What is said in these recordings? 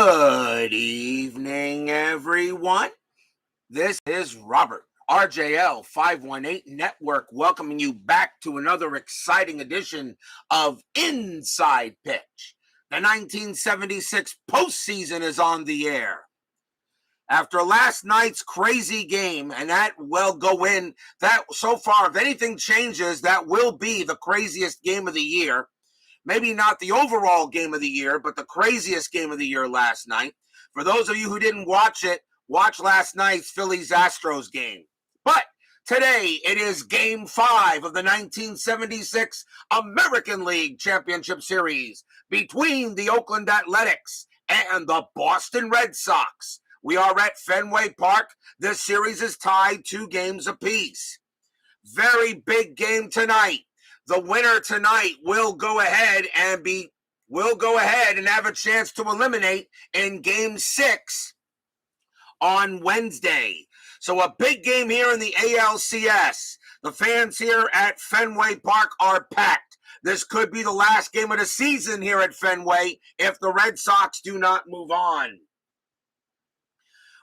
Good evening, everyone. This is Robert, RJL 518 Network, welcoming you back to another exciting edition of Inside Pitch. The 1976 postseason is on the air. After last night's crazy game, and that will go in, that so far, if anything changes, that will be the craziest game of the year. Maybe not the overall game of the year, but the craziest game of the year last night. For those of you who didn't watch it, watch last night's Phillies-Astros game. But today, it is Game 5 of the 1976 American League Championship Series between the Oakland Athletics and the Boston Red Sox. We are at Fenway Park. This series is tied 2 games apiece. Very big game tonight. The winner tonight will go ahead and have a chance to eliminate in Game 6 on Wednesday. So a big game here in the ALCS. The fans here at Fenway Park are packed. This could be the last game of the season here at Fenway if the Red Sox do not move on.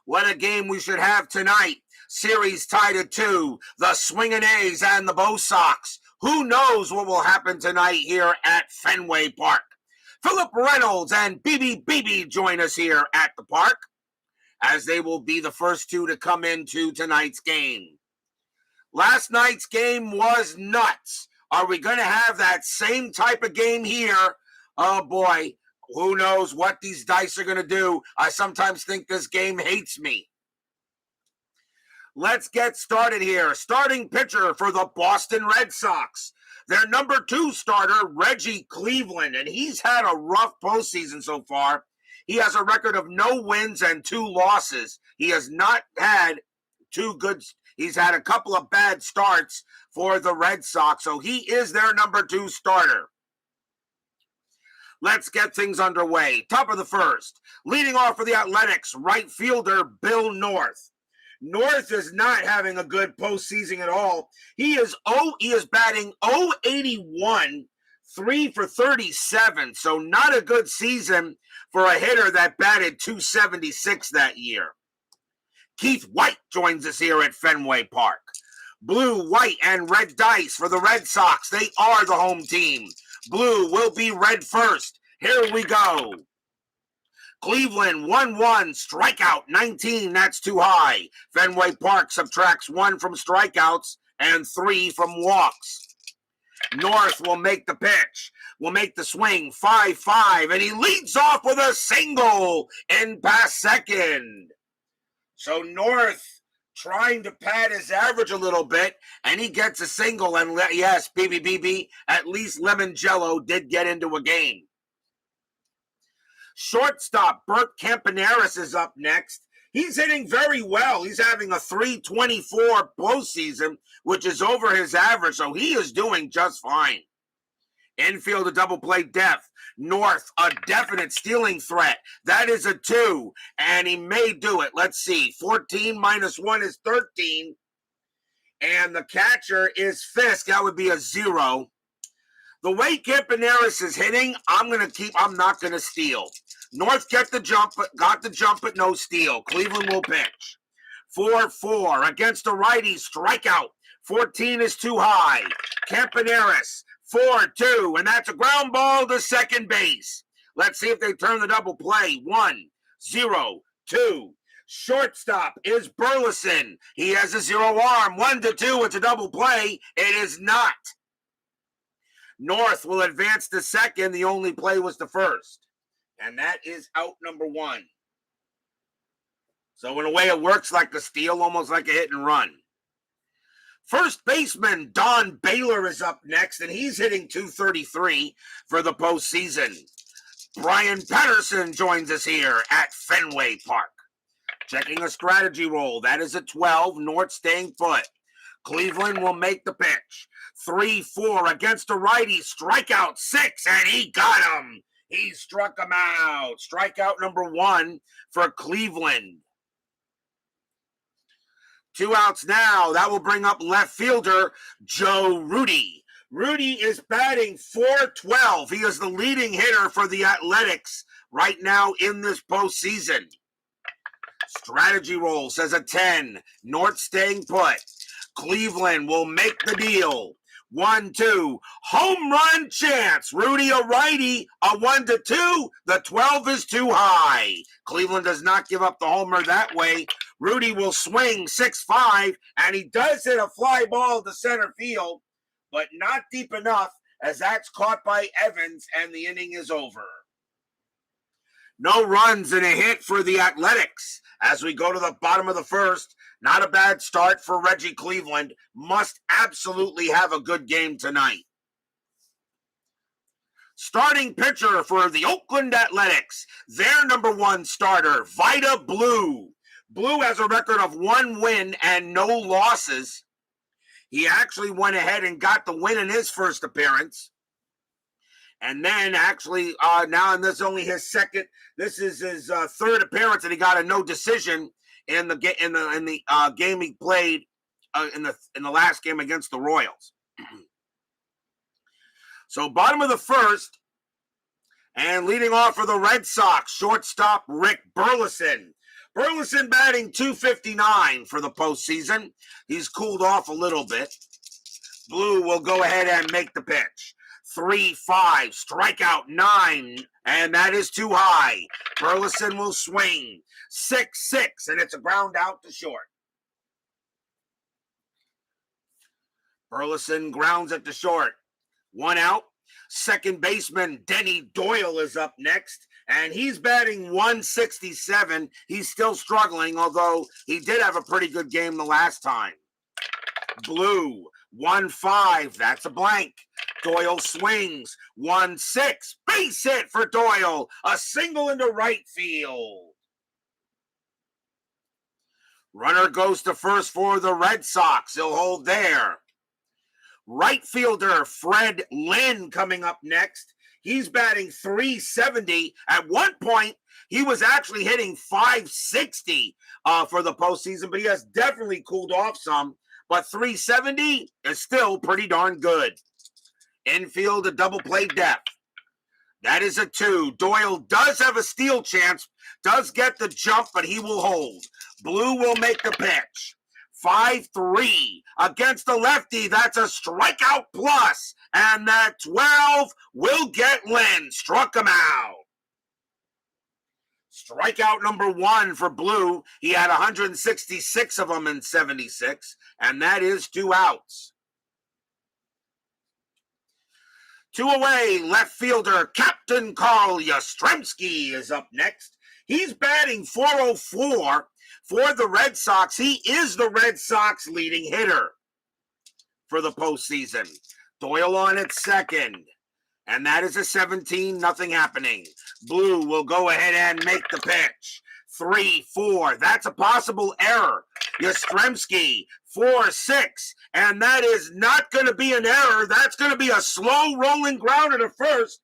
What a game we should have tonight. Series tied at 2. The Swingin' A's and the Bo Sox. Who knows what will happen tonight here at Fenway Park? Philip Reynolds and BB join us here at the park, as they will be the first 2 to come into tonight's game. Last night's game was nuts. Are we going to have that same type of game here? Oh boy, who knows what these dice are going to do. I sometimes think this game hates me. Let's get started here. Starting pitcher for the Boston Red Sox. Their number 2 starter, Reggie Cleveland, and he's had a rough postseason so far. He has a record of no wins and 2 losses. He has not had he's had a couple of bad starts for the Red Sox, so he is their number 2 starter. Let's get things underway. Top of the first. Leading off for the Athletics, right fielder Bill North. North is not having a good postseason at all. He is batting .081, 3 for 37, so not a good season for a hitter that batted .276 that year. Keith White joins us here at Fenway Park. Blue, white, and red dice for the Red Sox. They are the home team. Blue will be red first. Here we go. Cleveland, 1-1, strikeout, 19, that's too high. Fenway Park subtracts 1 from strikeouts and 3 from walks. North will make the pitch, will make the swing, 5-5, and he leads off with a single in past second. So North trying to pad his average a little bit, and he gets a single, and yes, BB, at least Lemon Jello did get into a game. Shortstop Bert Camponeris is up next. He's hitting very well. He's having a .324 postseason, which is over his average, so he is doing just fine. Infield, a double play depth. North, a definite stealing threat. That is a 2, and he may do it. Let's see. 14 minus 1 is 13, and the catcher is Fisk. That would be a 0. The way Camponeris is hitting, I'm not going to steal. North got the jump, but no steal. Cleveland will pitch. 4-4 against a righty, strikeout. 14 is too high. Camponeris, 4-2, and that's a ground ball to second base. Let's see if they turn the double play. 1-0-2. Shortstop is Burleson. He has a 0 arm. 1-2, it's a double play. It is not. North will advance to second. The only play was the first. And that is out number 1. So in a way, it works like a steal, almost like a hit and run. First baseman Don Baylor is up next, and he's hitting .233 for the postseason. Brian Patterson joins us here at Fenway Park. Checking a strategy roll. That is a 12. North staying put. Cleveland will make the pitch. 3-4 against a righty. Strikeout 6, and he got him. He struck him out. Strikeout number 1 for Cleveland. 2 outs now. That will bring up left fielder Joe Rudy. Rudy is batting .412. He is the leading hitter for the Athletics right now in this postseason. Strategy roll says a 10. North staying put. Cleveland will make the deal. 1-2. Home run chance. Rudy a righty. A 1-2. The 12 is too high. Cleveland does not give up the homer that way. Rudy will swing 6-5, and he does hit a fly ball to center field, but not deep enough, as that's caught by Evans, and the inning is over. No runs and a hit for the Athletics. As we go to the bottom of the first, not a bad start for Reggie. Cleveland must absolutely have a good game tonight. Starting pitcher for the Oakland Athletics, their number one starter, Vida Blue. Blue has a record of 1 win and no losses. He actually went ahead and got the win in his first appearance. And then actually now, and this is only his second, this is his third appearance, and he got a no decision in the game he played in the last game against the Royals. So bottom of the first, and leading off for the Red Sox, shortstop Rick Burleson. Burleson batting .259 for the postseason. He's cooled off a little bit. Blue will go ahead and make the pitch. 3-5, strikeout 9, and that is too high. Burleson will swing 6-6, and it's a ground out to short. Burleson grounds it to short. 1 out. Second baseman Denny Doyle is up next, and he's batting .167. He's still struggling, although he did have a pretty good game the last time. Blue, 1-5, that's a blank. Doyle swings, 1-6, base hit for Doyle, a single into right field. Runner goes to first for the Red Sox. He'll hold there. Right fielder Freddy Lynn coming up next. He's batting .370. At one point, he was actually hitting .560 for the postseason, but he has definitely cooled off some. But .370 is still pretty darn good. Infield, a double play depth. That is a 2. Doyle does have a steal chance, does get the jump, but he will hold. Blue will make the pitch. 5-3 against the lefty. That's a strikeout plus, and that 12 will get Lynn. Struck him out. Strikeout number 1 for Blue. He had 166 of them in 76, and that is 2 outs. 2 away, left fielder Captain Karl Yastrensky is up next. He's batting .404 for the Red Sox. He is the Red Sox leading hitter for the postseason. Doyle on at second, and that is a 17, nothing happening. Blue will go ahead and make the pitch. 3-4, that's a possible error. Yastremski, 4-6, and that is not going to be an error. That's going to be a slow rolling grounder to first,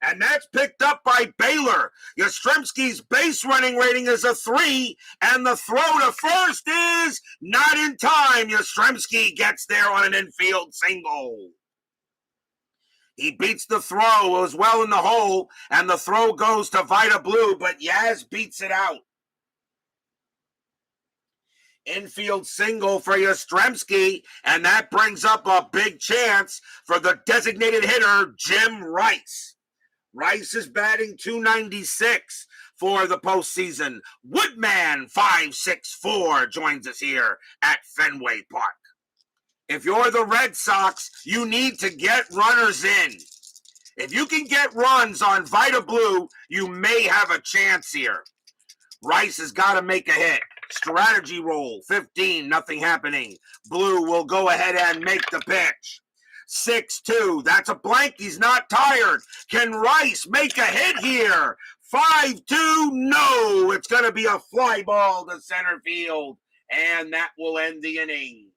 and that's picked up by Baylor. Yastremski's base running rating is a 3, and the throw to first is not in time. Yastremski gets there on an infield single. He beats the throw. It was well in the hole, and the throw goes to Vida Blue, but Yaz beats it out. Infield single for Yastremski, and that brings up a big chance for the designated hitter, Jim Rice. Rice is batting .296 for the postseason. Woodman, 564, joins us here at Fenway Park. If you're the Red Sox, you need to get runners in. If you can get runs on Vida Blue, you may have a chance here. Rice has got to make a hit. Strategy roll, 15, nothing happening. Blue will go ahead and make the pitch. 6-2, that's a blank. He's not tired. Can Rice make a hit here? 5-2, no. It's going to be a fly ball to center field, and that will end the inning.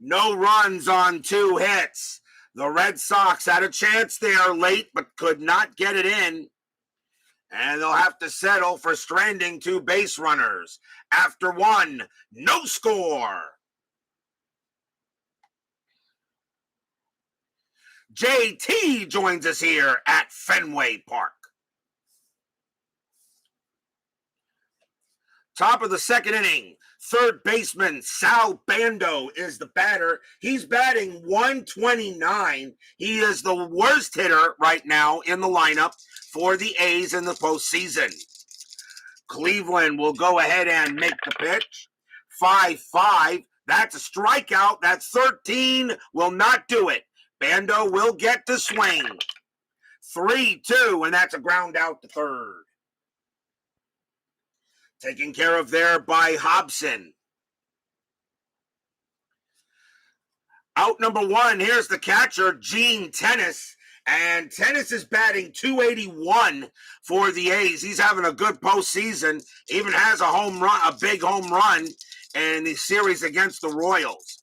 No runs on 2 hits. The Red Sox had a chance there late, but could not get it in. And they'll have to settle for stranding 2 base runners. After 1, no score. JT joins us here at Fenway Park. Top of the second inning, third baseman Sal Bando is the batter. He's batting 129. He is the worst hitter right now in the lineup for the A's in the postseason. Cleveland will go ahead and make the pitch. 5-5. That's a strikeout. That's 13. Will not do it. Bando will get to swing. 3-2, and that's a ground out to third. Taken care of there by Hobson. Out number one, here's the catcher, Gene Tennis. And Tennis is batting 281 for the A's. He's having a good postseason. Even has a home run, a big home run in the series against the Royals.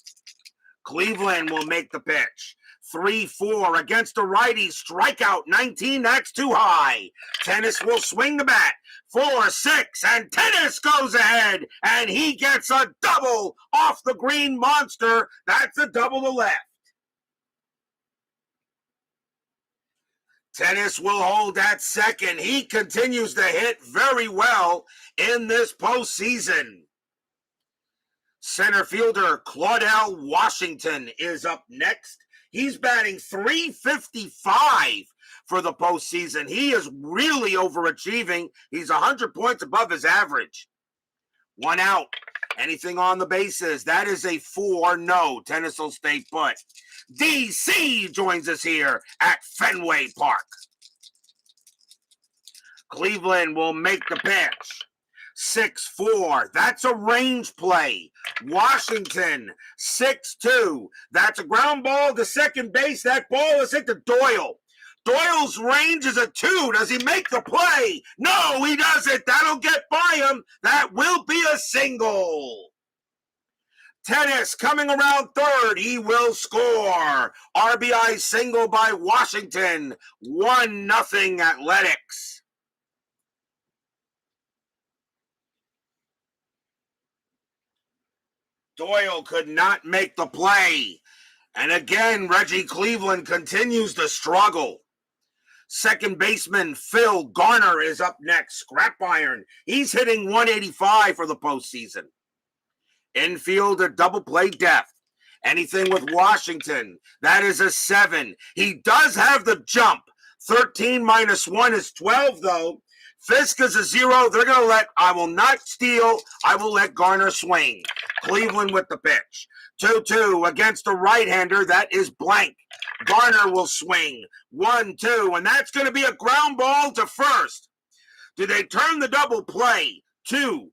Cleveland will make the pitch. 3-4 against the righty. Strikeout 19. That's too high. Tennis will swing the bat. 4-6, and Tennis goes ahead, and he gets a double off the green monster. That's a double to left. Tennis will hold at second. He continues to hit very well in this postseason. Center fielder Claudell Washington is up next. He's batting .355 for the postseason. He is really overachieving. He's 100 points above his average. One out. Anything on the bases? That is a 4. No. Tennis will stay put. DC joins us here at Fenway Park. Cleveland will make the pitch. 6-4. That's a range play. Washington, 6-2. That's a ground ball to second base. That ball is hit to Doyle. Doyle's range is a 2. Does he make the play? No, he doesn't. That'll get by him. That will be a single. Tennis coming around third. He will score. RBI single by Washington. 1-0 Athletics. Doyle could not make the play. And again, Reggie Cleveland continues to struggle. Second baseman Phil Garner is up next. Scrap iron. He's hitting 185 for the postseason. Infield, a double play depth. Anything with Washington, that is a 7. He does have the jump. 13 minus 1 is 12, though. Fisk is a 0. They're going to let, I will not steal. I will let Garner swing. Cleveland with the pitch. 2-2 against a right-hander. That is blank. Garner will swing. 1-2, and that's going to be a ground ball to first. Do they turn the double play? 2-0.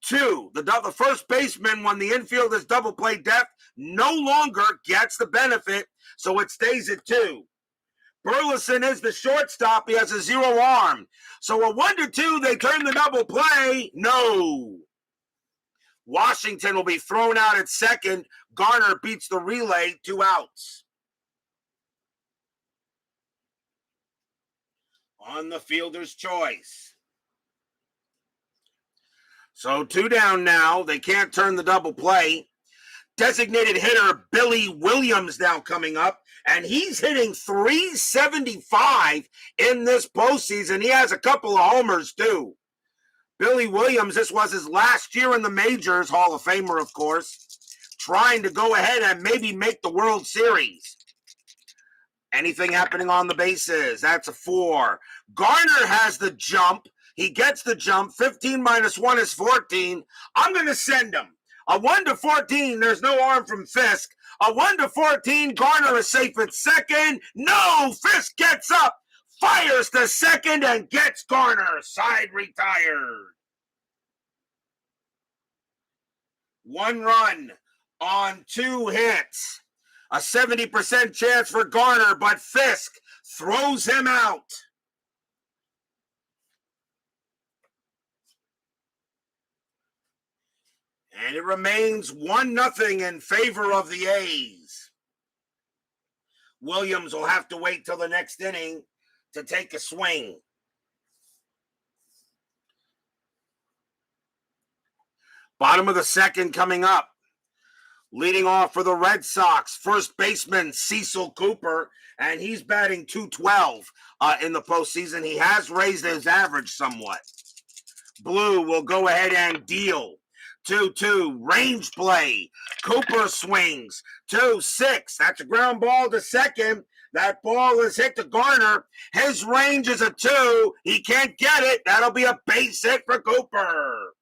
2. The first baseman, when the infield is double play depth, no longer gets the benefit, so it stays at 2. Burleson is the shortstop. He has a 0 arm. So a 1-2, they turn the double play. No. Washington will be thrown out at second. Garner beats the relay. 2 outs. On the fielder's choice. So 2 down now. They can't turn the double play. Designated hitter Billy Williams now coming up, and he's hitting .375 in this postseason. He has a couple of homers, too. Billy Williams, this was his last year in the majors, Hall of Famer, of course, trying to go ahead and maybe make the World Series. Anything happening on the bases? That's a 4. Garner has the jump. He gets the jump. 15 minus 1 is 14. I'm going to send him. A 1-14, there's no arm from Fisk. A 1-14, Garner is safe at second. No, Fisk gets up, fires to second, and gets Garner. Side retired. 1 run on 2 hits. A 70% chance for Garner, but Fisk throws him out. And it remains 1-0 in favor of the A's. Williams will have to wait till the next inning to take a swing. Bottom of the second coming up. Leading off for the Red Sox, first baseman Cecil Cooper, and he's batting .212 in the postseason. He has raised his average somewhat. Blue will go ahead and deal. 2-2, range play. Cooper swings. 2-6, that's a ground ball to second. That ball is hit to Garner. His range is a 2. He can't get it. That'll be a base hit for Cooper.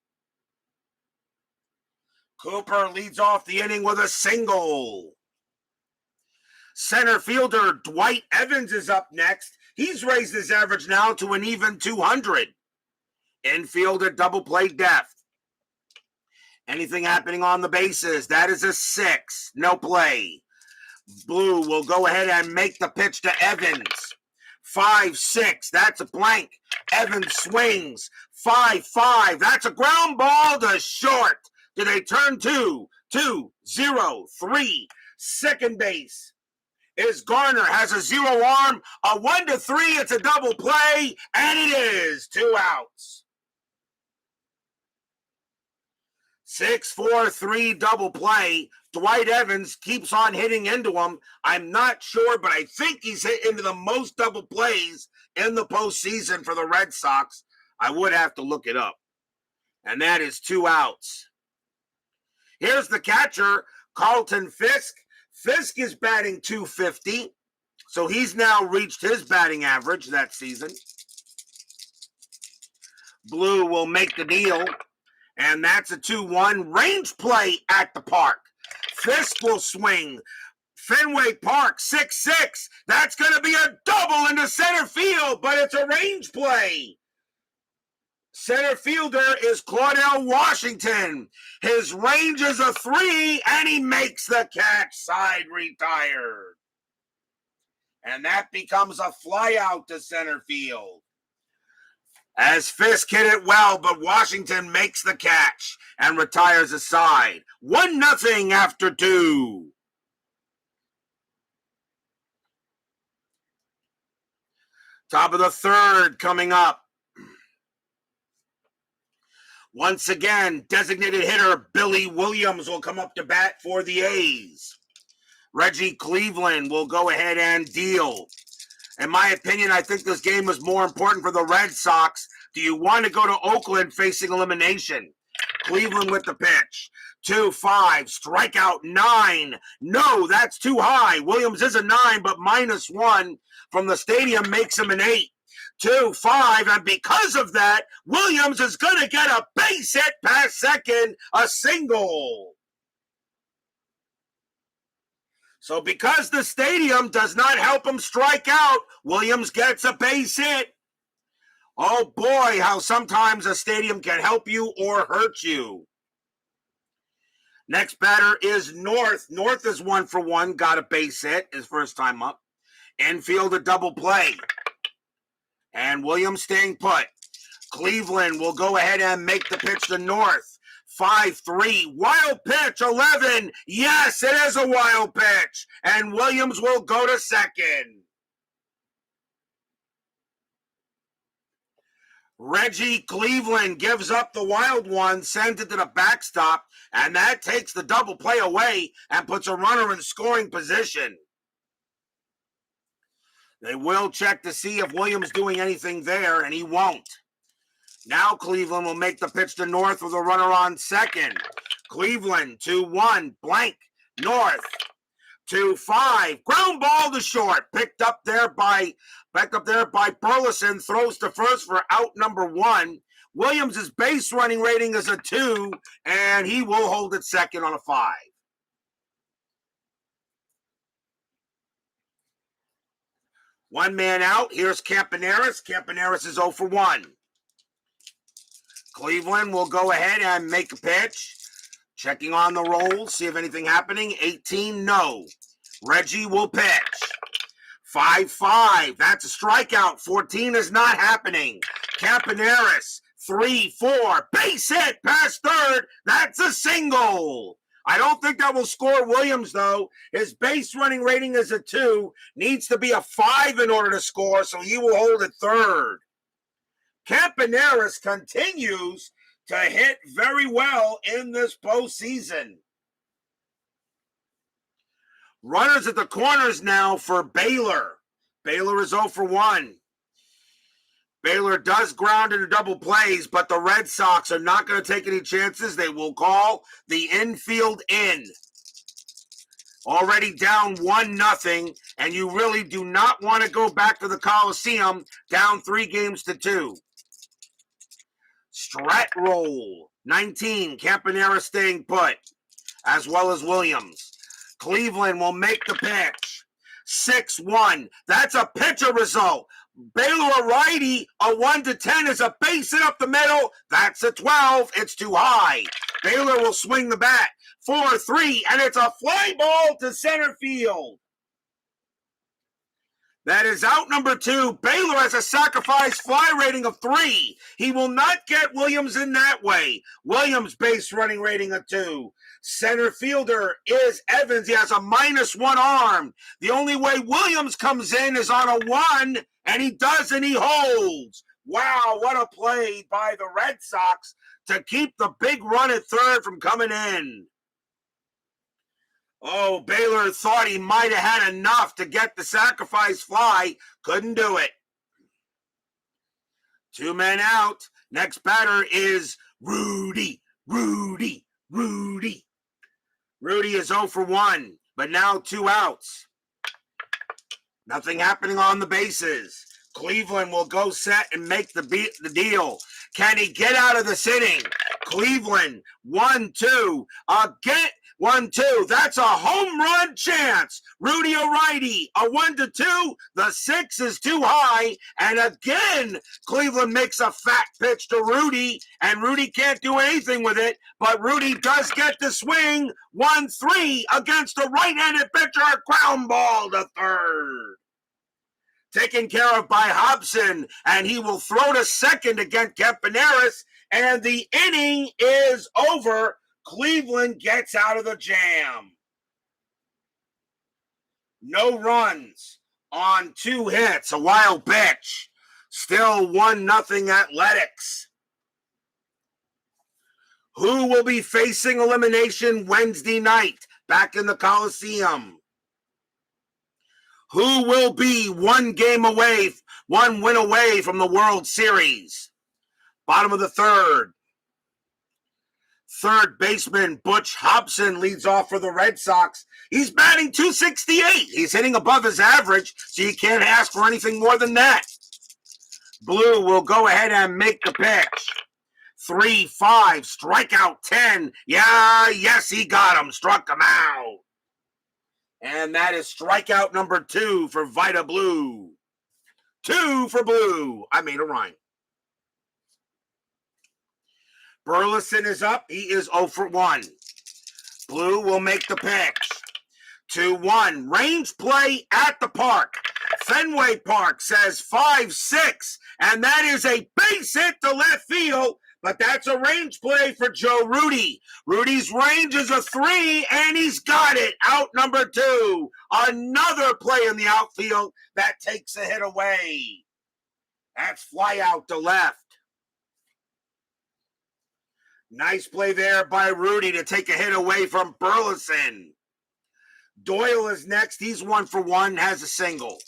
Cooper leads off the inning with a single. Center fielder Dwight Evans is up next. He's raised his average now to an even 200. Infield at double play depth. Anything happening on the bases? That is a 6. No play. Blue will go ahead and make the pitch to Evans. 5-6. That's a blank. Evans swings. 5-5. That's a ground ball to short. Do they turn 2-0-3? Second base is Garner. Has a 0 arm. A 1-3. It's a double play. And it is 2 outs. 6-4-3 double play. Dwight Evans keeps on hitting into him. I'm not sure, but I think he's hit into the most double plays in the postseason for the Red Sox. I would have to look it up. And that is 2 outs. Here's the catcher, Carlton Fisk. Fisk is batting .250, so he's now reached his batting average that season. Blue will make the deal, and that's a 2-1 range play at the park. Fisk will swing. Fenway Park, 6-6. That's going to be a double into center field, but it's a range play. Center fielder is Claudell Washington. His range is a 3, and he makes the catch. Side retired. And that becomes a fly out to center field. As Fisk hit it well, but Washington makes the catch and retires aside. 1-0 after 2. Top of the third coming up. Once again, designated hitter Billy Williams will come up to bat for the A's. Reggie Cleveland will go ahead and deal. In my opinion, I think this game is more important for the Red Sox. Do you want to go to Oakland facing elimination? Cleveland with the pitch. 2-5, strikeout 9. No, that's too high. Williams is a 9, but -1 from the stadium makes him an 8. 2-5, and because of that, Williams is going to get a base hit past second, a single. So because the stadium does not help him strike out, Williams gets a base hit. Oh boy, how sometimes a stadium can help you or hurt you. Next batter is North. North is 1 for 1, got a base hit his first time up. Infield a double play. And Williams staying put. Cleveland will go ahead and make the pitch to North. 5-3, wild pitch, 11. Yes, it is a wild pitch. And Williams will go to second. Reggie Cleveland gives up the wild one, sends it to the backstop, and that takes the double play away and puts a runner in scoring position. They will check to see if Williams doing anything there, and he won't. Now Cleveland will make the pitch to North with a runner on second. Cleveland, 2-1, blank. North, 2-5, ground ball to short. Picked up there by Burleson, throws to first for out number 1. Williams' base running rating is a 2, and he will hold it second on a 5. One man out. Here's Camponeris. Camponeris is 0 for 1. Cleveland will go ahead and make a pitch. Checking on the rolls, see if anything happening. 18, no. Reggie will pitch. 5-5. That's a strikeout. 14 is not happening. Camponeris, 3-4. Base hit past third. That's a single. I don't think that will score Williams, though. His base running rating is a 2. Needs to be a 5 in order to score, so he will hold it third. Camponeris continues to hit very well in this postseason. Runners at the corners now for Baylor. Baylor is 0 for 1. Baylor does ground into double plays, but the Red Sox are not going to take any chances. They will call the infield in. Already down 1-0, and you really do not want to go back to the Coliseum down 3-2. Strat roll. 19, Camponeris staying put, as well as Williams. Cleveland will make the pitch. 6-1. That's a pitcher result. Baylor righty, a 1-10 is a base hit up the middle. That's a 12. It's too high. Baylor will swing the bat. 4-3, and it's a fly ball to center field. That is out number 2. Baylor has a sacrifice fly rating of 3. He will not get Williams in that way. Williams base running rating of 2. Center fielder is Evans. He has a -1 arm. The only way Williams comes in is on a 1, and he does, and he holds. Wow, what a play by the Red Sox to keep the big run at third from coming in. Oh, Baylor thought he might have had enough to get the sacrifice fly. Couldn't do it. 2 men out. Next batter is Rudy. Rudy is 0 for 1, but now 2 outs. Nothing happening on the bases. Cleveland will go set and make the deal. Can he get out of the inning? Cleveland, 1-2. Again, 1-2. That's a home run chance. Rudy a righty, a 1-2. The 6 is too high. And again, Cleveland makes a fat pitch to Rudy, and Rudy can't do anything with it. But Rudy does get the swing. 1-3 against a right-handed pitcher. Ground ball to third. Taken care of by Hobson, and he will throw to second against Camponeris, and the inning is over. Cleveland gets out of the jam. No runs on 2 hits, a wild pitch. Still 1-0 Athletics. Who will be facing elimination Wednesday night back in the Coliseum? Who will be one win away from the World Series? Bottom of the third. Third baseman Butch Hobson leads off for the Red Sox. He's batting .268. He's hitting above his average, so you can't ask for anything more than that. Blue will go ahead and make the pitch. 3-5, strikeout 10. Yes, he got him. Struck him out. And that is strikeout number 2 for Vida Blue. 2 for Blue. I made a rhyme. Burleson is up. He is 0 for 1. Blue will make the pitch. 2-1. Range play at the park. Fenway Park says 5-6. And that is a base hit to left field. But that's a range play for Joe Rudy. Rudy's range is a 3, and he's got it. Out number 2. Another play in the outfield that takes a hit away. That's fly out to left. Nice play there by Rudy to take a hit away from Burleson. Doyle is next. He's 1 for 1, has a single.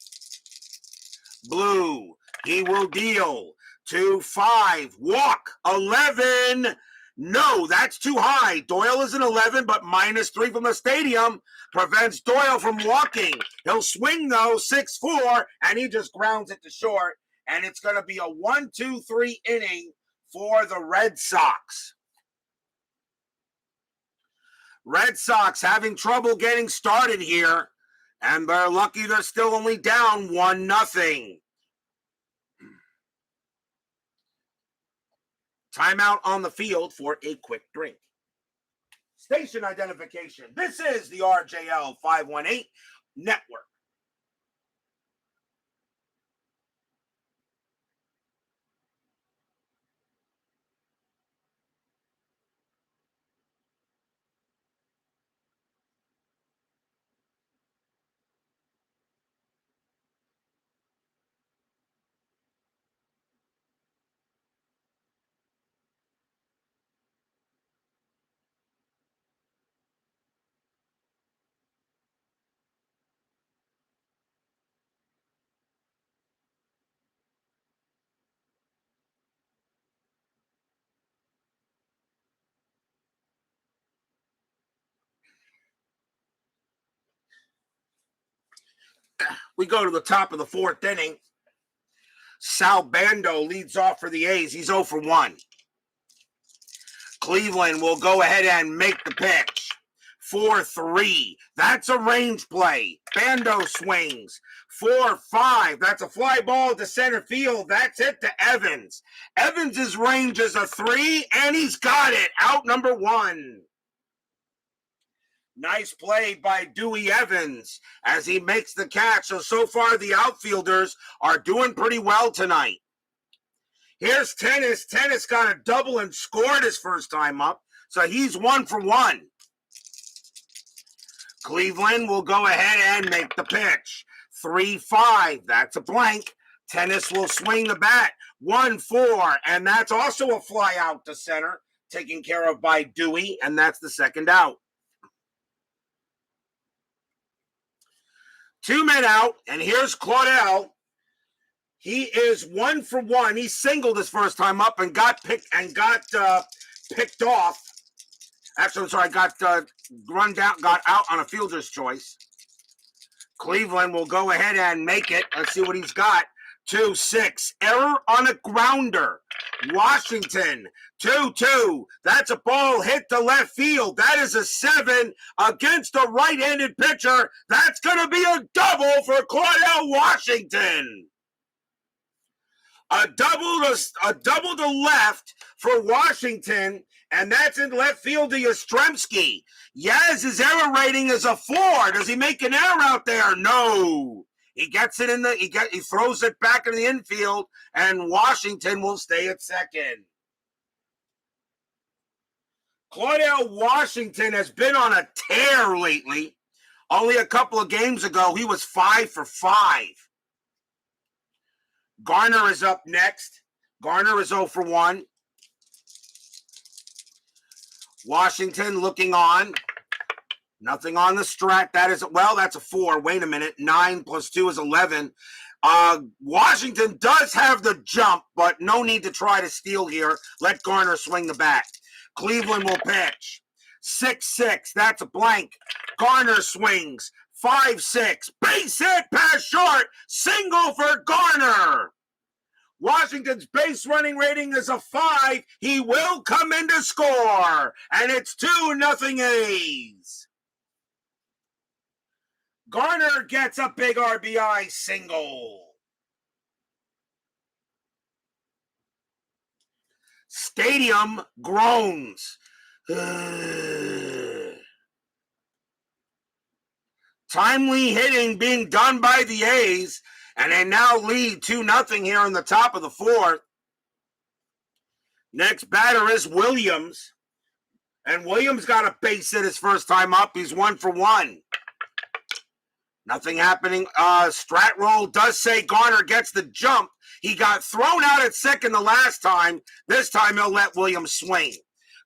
Blue, he will deal. 2-5, walk, 11. No, that's too high. Doyle is an 11, but -3 from the stadium prevents Doyle from walking. He'll swing, though, 6-4, and he just grounds it to short. And it's going to be a 1-2-3 inning for the Red Sox. Red Sox having trouble getting started here, and they're lucky they're still only down 1-0. Timeout on the field for a quick drink. Station identification. This is the RJL 518 Network. We go to the top of the fourth inning. Sal Bando leads off for the A's. He's 0 for 1. Cleveland will go ahead and make the pitch. 4-3. That's a range play. Bando swings. 4-5. That's a fly ball to center field. That's it to Evans. Evans' range is a 3, and he's got it. Out number 1. Nice play by Dewey Evans as he makes the catch. So far, the outfielders are doing pretty well tonight. Here's Tennis. Tennis got a double and scored his first time up, so he's 1 for 1. Cleveland will go ahead and make the pitch. 3-5. That's a blank. Tennis will swing the bat. 1-4, and that's also a fly out to center, taken care of by Dewey, and that's the second out. 2 men out, and here's Claudel. He is 1 for 1. He singled his first time up and got picked off. Actually, I'm sorry, got out on a fielder's choice. Cleveland will go ahead and make it. Let's see what he's got. 2-6. Error on a grounder. Washington, 2-2. That's a ball hit to left field. That is a 7 against a right-handed pitcher. That's going to be a double for Claudel Washington. A double to left for Washington, and that's in left field to Yastrensky. Yaz's error rating is a 4. Does he make an error out there? No. He gets it he throws it back in the infield, and Washington will stay at second. Claudel Washington has been on a tear lately. Only a couple of games ago, he was 5 for 5. Garner is up next. Garner is 0 for 1. Washington looking on. Nothing on the strat. That's a 4. Wait a minute. 9 plus 2 is 11. Washington does have the jump, but no need to try to steal here. Let Garner swing the bat. Cleveland will pitch. 6-6. That's a blank. Garner swings. 5-6. Base hit, pass short. Single for Garner. Washington's base running rating is a 5. He will come in to score. And it's 2-0 A's. Garner gets a big RBI single. Stadium groans. Timely hitting being done by the A's, and they now lead 2-0 here in the top of the fourth. Next batter is Williams, and Williams got a base hit his first time up. He's 1 for 1. Nothing happening. Strat roll does say Garner gets the jump. He got thrown out at second the last time. This time he'll let Williams swing.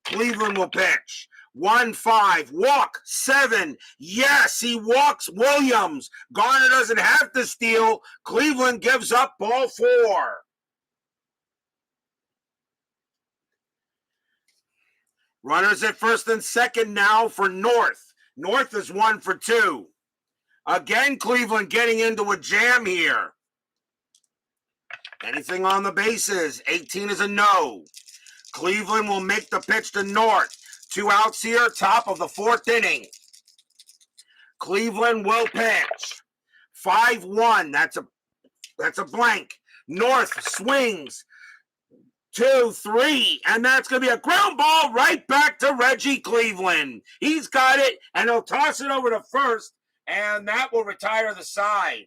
Cleveland will pitch. 1-5. Walk. 7. Yes, he walks Williams. Garner doesn't have to steal. Cleveland gives up ball 4. Runners at first and second now for North. North is 1 for 2. Again, Cleveland getting into a jam here. Anything on the bases? 18 is a no. Cleveland will make the pitch to North. 2 outs here, top of the fourth inning. Cleveland will pitch. 5-1. That's a blank. North swings. 2-3, and that's going to be a ground ball right back to Reggie Cleveland. He's got it, and he'll toss it over to first, and that will retire the side.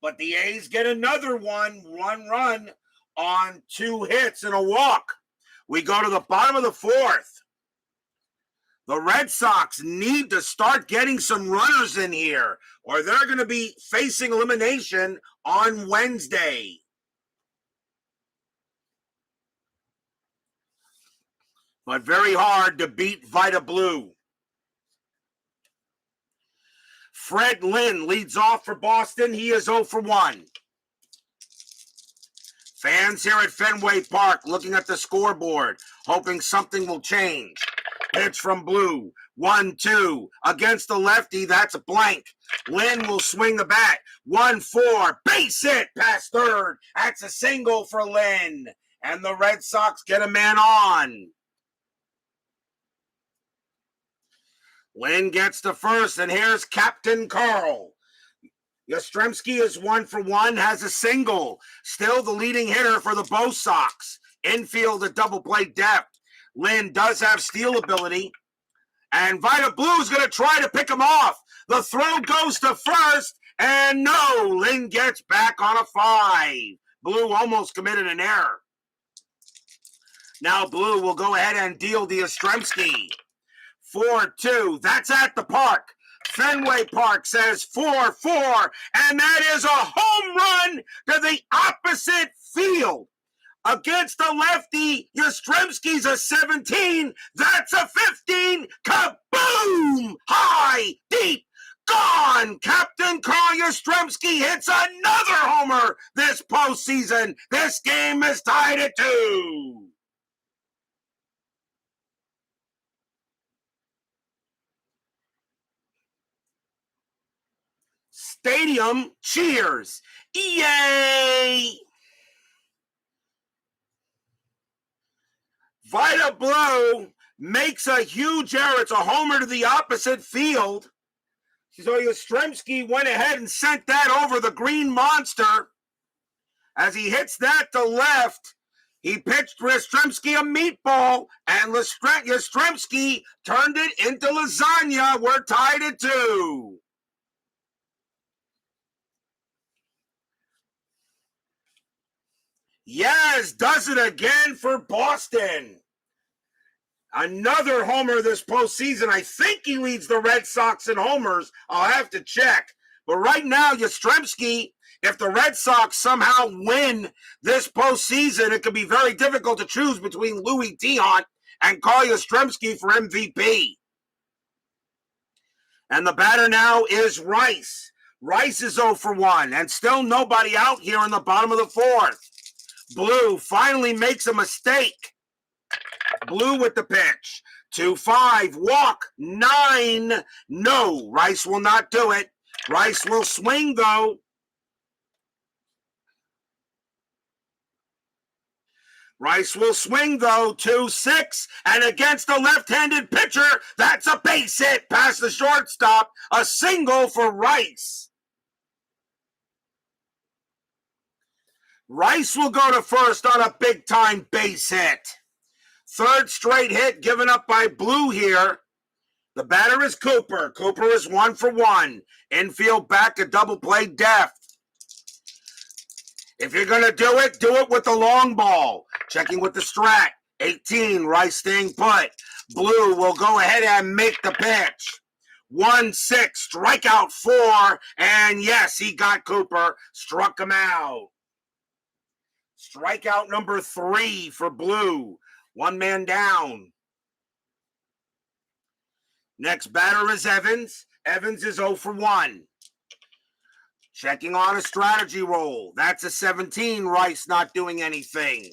But the A's get another one run on 2 hits and a walk. We go to the bottom of the fourth. The Red Sox need to start getting some runners in here, or they're going to be facing elimination on Wednesday. But very hard to beat Vida Blue. Fred Lynn leads off for Boston. He is 0 for 1. Fans here at Fenway Park looking at the scoreboard, hoping something will change. Pitch from Blue. 1-2. Against the lefty, that's a blank. Lynn will swing the bat. 1-4. Base hit past third. That's a single for Lynn. And the Red Sox get a man on. Lynn gets to first, and here's Captain Karl. Yastrensky is 1-for-1, has a single. Still the leading hitter for the BOS Sox. Infield at double play depth. Lynn does have steal ability. And Vida Blue is going to try to pick him off. The throw goes to first, and no, Lynn gets back on a 5. Blue almost committed an error. Now Blue will go ahead and deal to Yastrensky. 4-2. That's at the park. Fenway Park says 4-4, and that is a home run to the opposite field. Against the lefty, Yastrensky's a 17. That's a 15. Kaboom! High, deep, gone. Captain Karl Yastrensky hits another homer this postseason. This game is tied at 2. Stadium cheers. Yay! Vida Blue makes a huge error. It's a homer to the opposite field. So Yastrensky went ahead and sent that over the green monster. As he hits that to left, he pitched Yastrensky a meatball, and Yastrensky turned it into lasagna. We're tied at 2. Yes, does it again for Boston. Another homer this postseason. I think he leads the Red Sox in homers. I'll have to check. But right now, Yastrensky, if the Red Sox somehow win this postseason, it could be very difficult to choose between Louis Tiant and Karl Yastrensky for MVP. And the batter now is Rice. Rice is 0-for-1, and still nobody out here in the bottom of the 4th. Blue finally makes a mistake. Blue with the pitch. 2-5. Walk. 9. No. Rice will not do it. Rice will swing, though. Rice will swing, though. 2-6. And against the left-handed pitcher, that's a base hit past the shortstop. A single for Rice. Rice will go to first on a big-time base hit. 3rd straight hit given up by Blue here. The batter is Cooper. Cooper is 1-for-1. Infield back at double play depth. If you're going to do it with the long ball. Checking with the strat. 18, Rice staying put. Blue will go ahead and make the pitch. 1-6, strikeout 4. And yes, he got Cooper. Struck him out. Strikeout number 3 for Blue. 1 man down. Next batter is Evans. Evans is 0-for-1. Checking on a strategy roll. That's a 17. Rice not doing anything.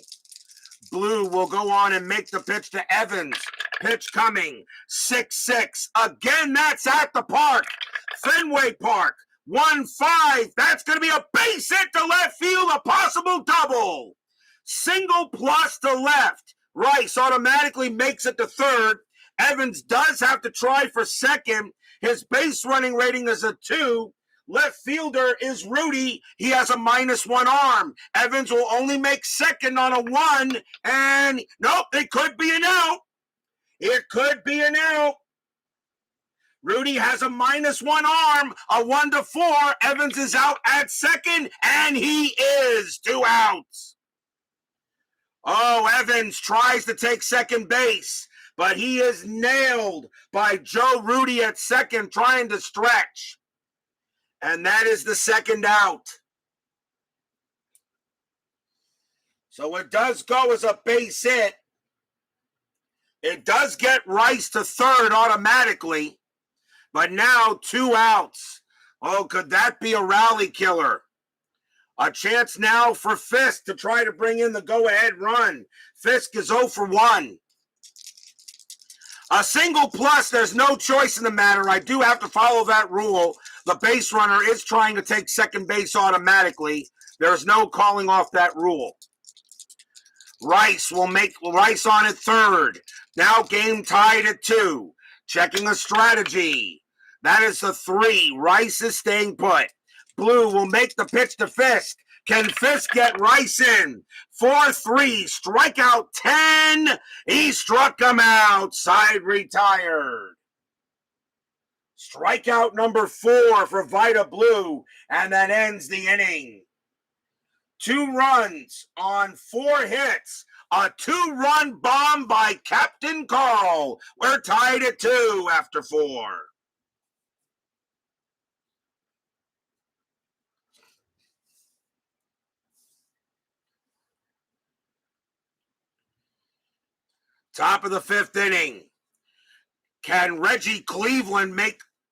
Blue will go on and make the pitch to Evans. Pitch coming. 6-6. Again, that's at the park. Fenway Park. 1-5. That's going to be a base hit to left field. A possible double. Single plus to left. Rice automatically makes it to third. Evans does have to try for second. His base running rating is a 2. Left fielder is Rudy. He has a -1 arm. Evans will only make second on a 1. And nope, it could be an out. It could be an out. Rudy has a -1 arm, a 1-4. Evans is out at second, and he is 2 outs. Oh, Evans tries to take second base, but he is nailed by Joe Rudy at second trying to stretch. And that is the second out. So it does go as a base hit. It does get Rice to third automatically. But now 2 outs. Oh, could that be a rally killer? A chance now for Fisk to try to bring in the go-ahead run. Fisk is 0-for-1. A single plus, there's no choice in the matter. I do have to follow that rule. The base runner is trying to take second base automatically. There's no calling off that rule. Rice will make Rice on at third. Now game tied at 2. Checking a strategy. That is the 3. Rice is staying put. Blue will make the pitch to Fisk. Can Fisk get Rice in? 4-3. Strikeout 10. He struck him out. Side retired. Strikeout number 4 for Vida Blue. And that ends the inning. 2 runs on 4 hits. A 2-run bomb by Captain Karl. We're tied at 2 after 4. Top of the 5th inning. Can Reggie Cleveland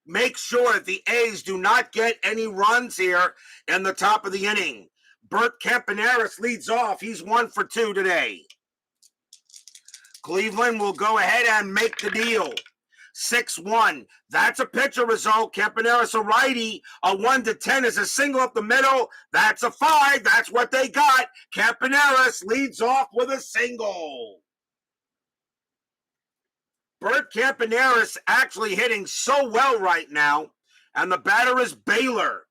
make sure that the A's do not get any runs here in the top of the inning? Bert Camponeris leads off. He's 1 for 2 today. Cleveland will go ahead and make the deal. 6-1. That's a pitcher result. Camponeris a righty. A 1-10 is a single up the middle. That's a 5. That's what they got. Camponeris leads off with a single. Bert Camponeris actually hitting so well right now. And the batter is Baylor.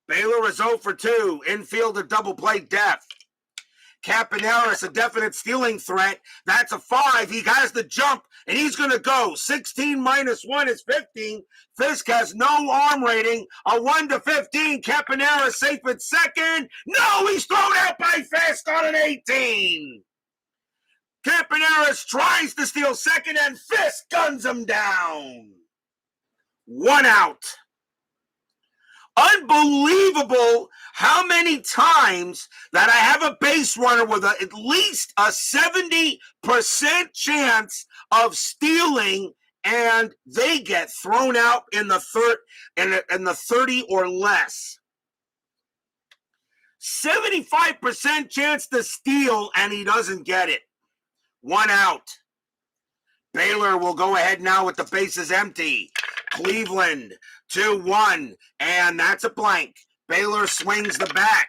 Baylor is 0 for 2. Infield a double play depth. Camponeris, a definite stealing threat. That's a 5. He has the jump, and he's going to go. 16 minus 1 is 15. Fisk has no arm rating. A 1-15. Camponeris safe at second. No, he's thrown out by Fisk on an 18. Camponeris tries to steal second, and Fisk guns him down. 1 out. Unbelievable how many times that I have a base runner with at least a 70% chance of stealing, and they get thrown out in the 30 or less. 75% chance to steal, and he doesn't get it. 1 out. Baylor will go ahead now with the bases empty. Cleveland 2-1, and that's a blank. Baylor swings the bat.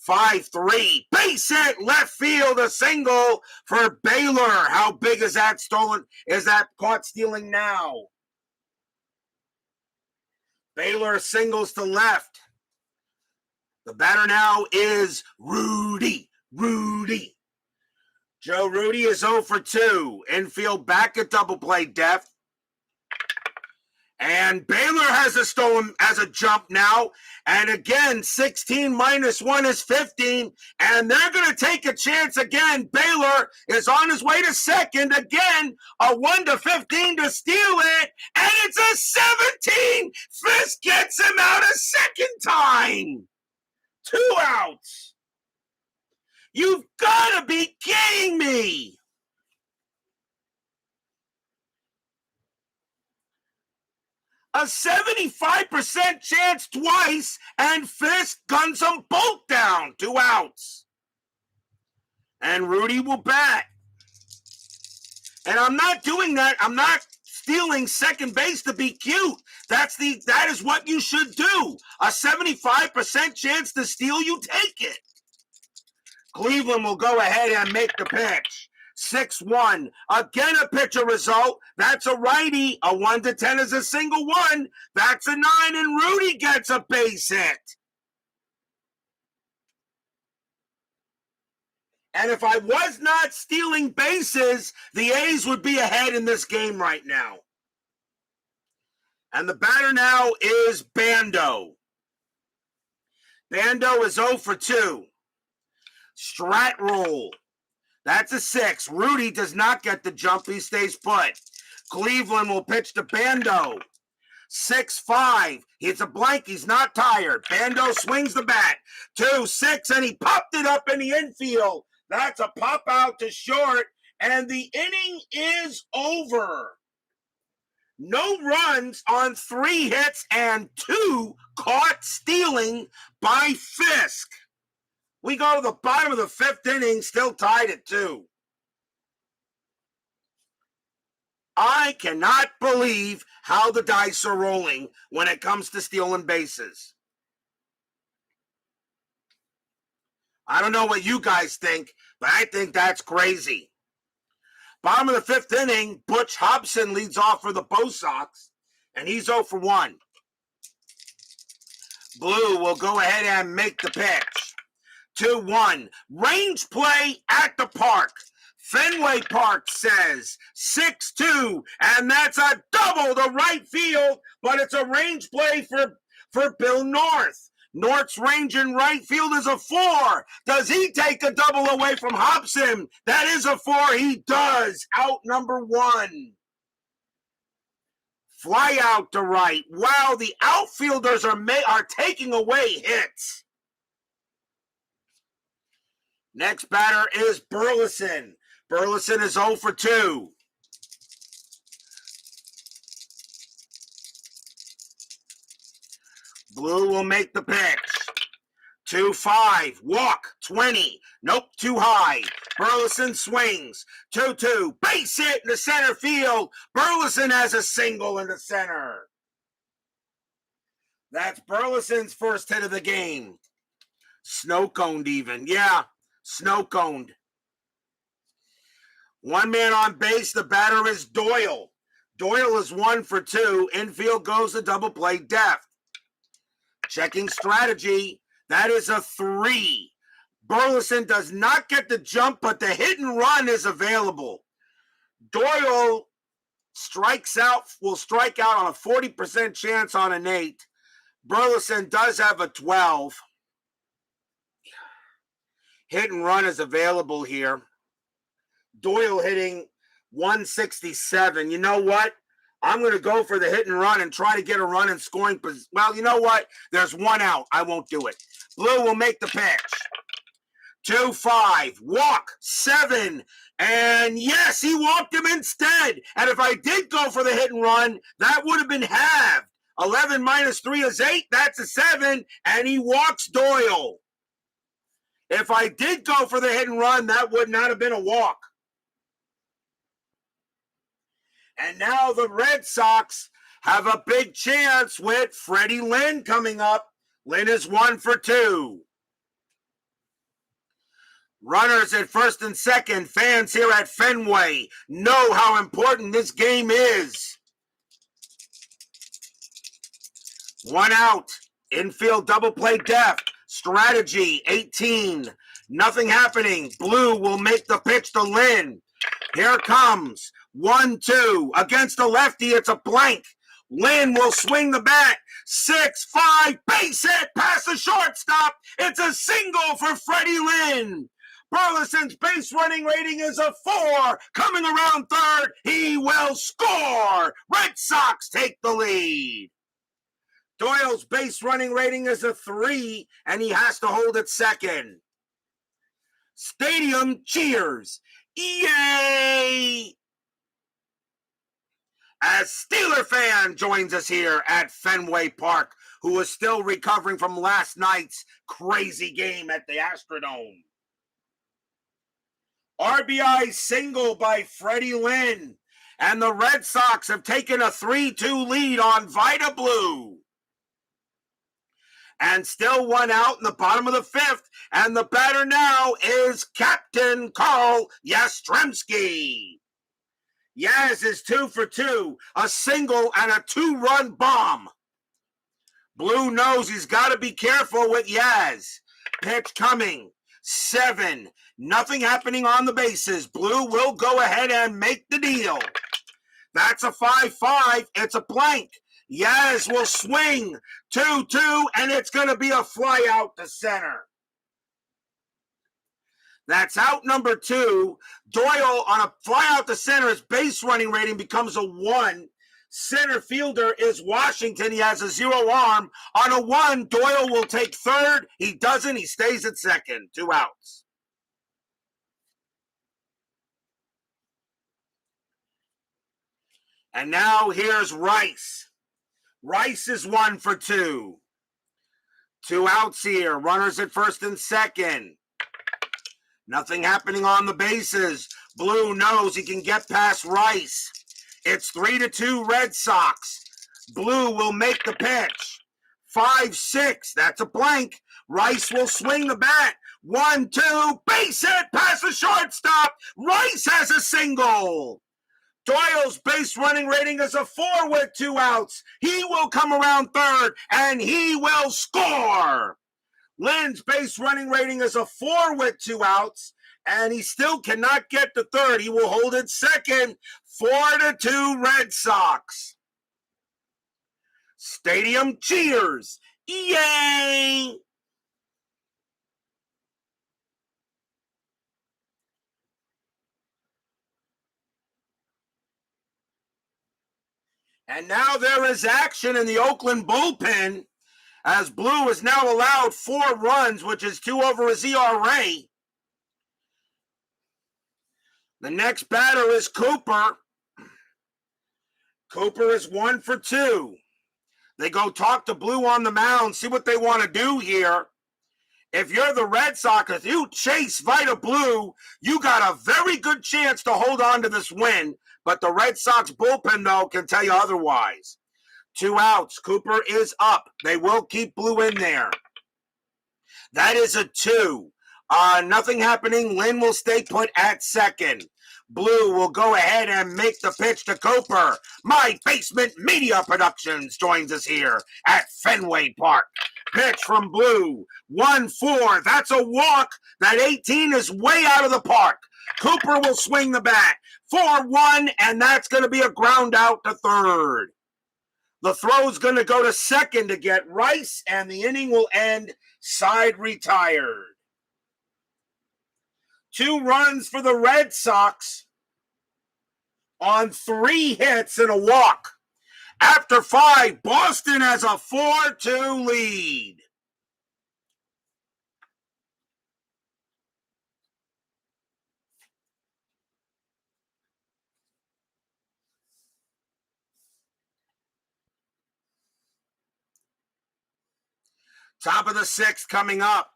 5-3. Base hit, left field, a single for Baylor. How big is that stolen? Is that caught stealing now? Baylor singles to left. The batter now is Rudy. Joe Rudy is 0 for 2. Infield back at double play depth. And Baylor has a jump now. And again, 16 minus 1 is 15. And they're going to take a chance again. Baylor is on his way to second. Again, a 1-15 to steal it. And it's a 17. Fisk gets him out a second time. 2 outs. You've got to be kidding me. A 75% chance twice, and Fisk guns them both down. 2 outs. And Rudy will bat. And I'm not doing that. I'm not stealing second base to be cute. That is what you should do. A 75% chance to steal, you take it. Cleveland will go ahead and make the pitch. 6-1. Again, a pitcher result. That's a righty. A 1-10 is a single 1. That's a 9, and Rudy gets a base hit. And if I was not stealing bases, the A's would be ahead in this game right now. And the batter now is Bando. Bando is 0 for 2. Strat roll. That's a 6. Rudy does not get the jump. He stays put. Cleveland will pitch to Bando. 6-5. It's a blank. He's not tired. Bando swings the bat. 2-6, and he popped it up in the infield. That's a pop out to short, and the inning is over. No runs on 3 hits and 2 caught stealing by Fisk. We go to the bottom of the 5th inning, still tied at 2. I cannot believe how the dice are rolling when it comes to stealing bases. I don't know what you guys think, but I think that's crazy. Bottom of the fifth inning, Butch Hobson leads off for the Bo Sox, and he's 0 for 1. Blue will go ahead and make the pitch. 2-1. Range play at the park. Fenway Park says 6-2, and that's a double to right field, but it's a range play for Bill North. North's range in right field is a 4. Does he take a double away from Hobson? That is a 4. He does. Out number 1. Fly out to right. Wow, the outfielders are taking away hits. Next batter is Burleson. Burleson is 0 for 2. Blue will make the pitch. 2-5. Walk. 20. Nope, too high. Burleson swings. 2-2. Base hit in the center field. Burleson has a single in the center. That's Burleson's first hit of the game. Snow coned even. Yeah, snow coned. One man on base. The batter is Doyle. Doyle is 1 for 2. Infield goes to double play depth. Checking strategy. That is a 3. Burleson does not get the jump, but the hit and run is available. Doyle will strike out on a 40% chance on an 8. Burleson does have a 12. Hit and run is available here. Doyle hitting 167. You know what? I'm going to go for the hit and run and try to get a run in scoring position. Well, you know what? There's 1 out. I won't do it. Blue will make the pitch. 2-5. Walk. 7. And yes, he walked him instead. And if I did go for the hit and run, that would have been halved. 11 minus 3 is 8. That's a 7. And he walks Doyle. If I did go for the hit and run, that would not have been a walk. And now the Red Sox have a big chance with Freddy Lynn coming up. Lynn is 1 for 2. Runners at first and second. Fans here at Fenway know how important this game is. 1 out. Infield double play depth. Strategy 18. Nothing happening. Blue will make the pitch to Lynn. Here comes 1-2 against the lefty. It's a blank. Lynn will swing the bat. 6-5 base hit past the shortstop. It's a single for Freddy Lynn. Burleson's base running rating is a 4. Coming around third, he will score. Red Sox take the lead. Doyle's base running rating is a 3, and he has to hold it second. Stadium cheers. Yay! As Steeler fan joins us here at Fenway Park, who is still recovering from last night's crazy game at the Astrodome. RBI single by Freddy Lynn, and the Red Sox have taken a 3-2 lead on Vida Blue. And still 1 out in the bottom of the 5th, and the batter now is Captain Karl Yastrensky. Yaz is 2 for 2, a single and a 2-run bomb. Blue knows he's got to be careful with Yaz. Pitch coming. 7. Nothing happening on the bases. Blue will go ahead and make the deal. That's a 5-5. It's a blank. Yaz will swing. 2-2, and it's going to be a fly out to center. That's out number 2. Doyle on a fly out to center, his base running rating becomes a 1. Center fielder is Washington. He has a 0 arm. On a 1, Doyle will take third. He doesn't. He stays at second. 2 outs. And now here's Rice. Rice is 1 for 2. 2 outs here. Runners at first and second. Nothing happening on the bases. Blue knows he can get past Rice. It's 3-2 Red Sox. Blue will make the pitch. 5-6, that's a blank. Rice will swing the bat. 1-2, base hit past the shortstop. Rice has a single. Doyle's base running rating is a 4 with 2 outs. He will come around third, and he will score. Lynn's base running rating is a 4 with 2 outs, and he still cannot get to third. He will hold it second. 4-2 Red Sox. Stadium cheers. Yay! And now there is action in the Oakland bullpen, as Blue is now allowed 4 runs, which is 2 over his ERA. The next batter is Cooper. Cooper is 1 for 2. They go talk to Blue on the mound, see what they want to do here. If you're the Red Sox, if you chase Vida Blue, you got a very good chance to hold on to this win. But the Red Sox bullpen, though, can tell you otherwise. 2 outs. Cooper is up. They will keep Blue in there. That is a 2. Nothing happening. Lynn will stay put at second. Blue will go ahead and make the pitch to Cooper. My Basement Media Productions joins us here at Fenway Park. Pitch from Blue. 1-4. That's a walk. That 18 is way out of the park. Cooper will swing the bat. 4-1, and that's going to be a ground out to third. The throw's going to go to second to get Rice, and the inning will end side retired. 2 runs for the Red Sox on 3 hits and a walk. After 5, Boston has a 4-2 lead. Top of the 6th coming up.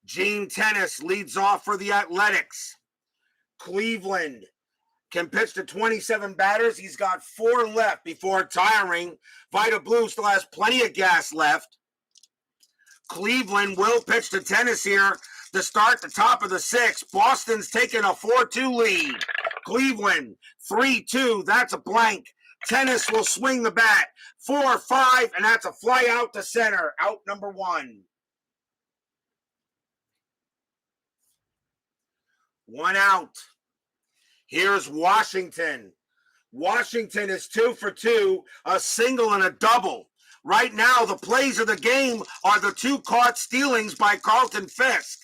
Gene Tennis leads off for the Athletics. Cleveland can pitch to 27 batters. He's got 4 left before tiring. Vida Blue still has plenty of gas left. Cleveland will pitch to Tennis here to start the top of the 6th. Boston's taking a 4-2 lead. Cleveland, 3-2. That's a blank. Tennis will swing the bat. 4-5, and that's a fly out to center. Out number 1. 1 out. Here's Washington. Washington is 2 for 2, a single and a double. Right now, the plays of the game are the 2 caught stealings by Carlton Fisk.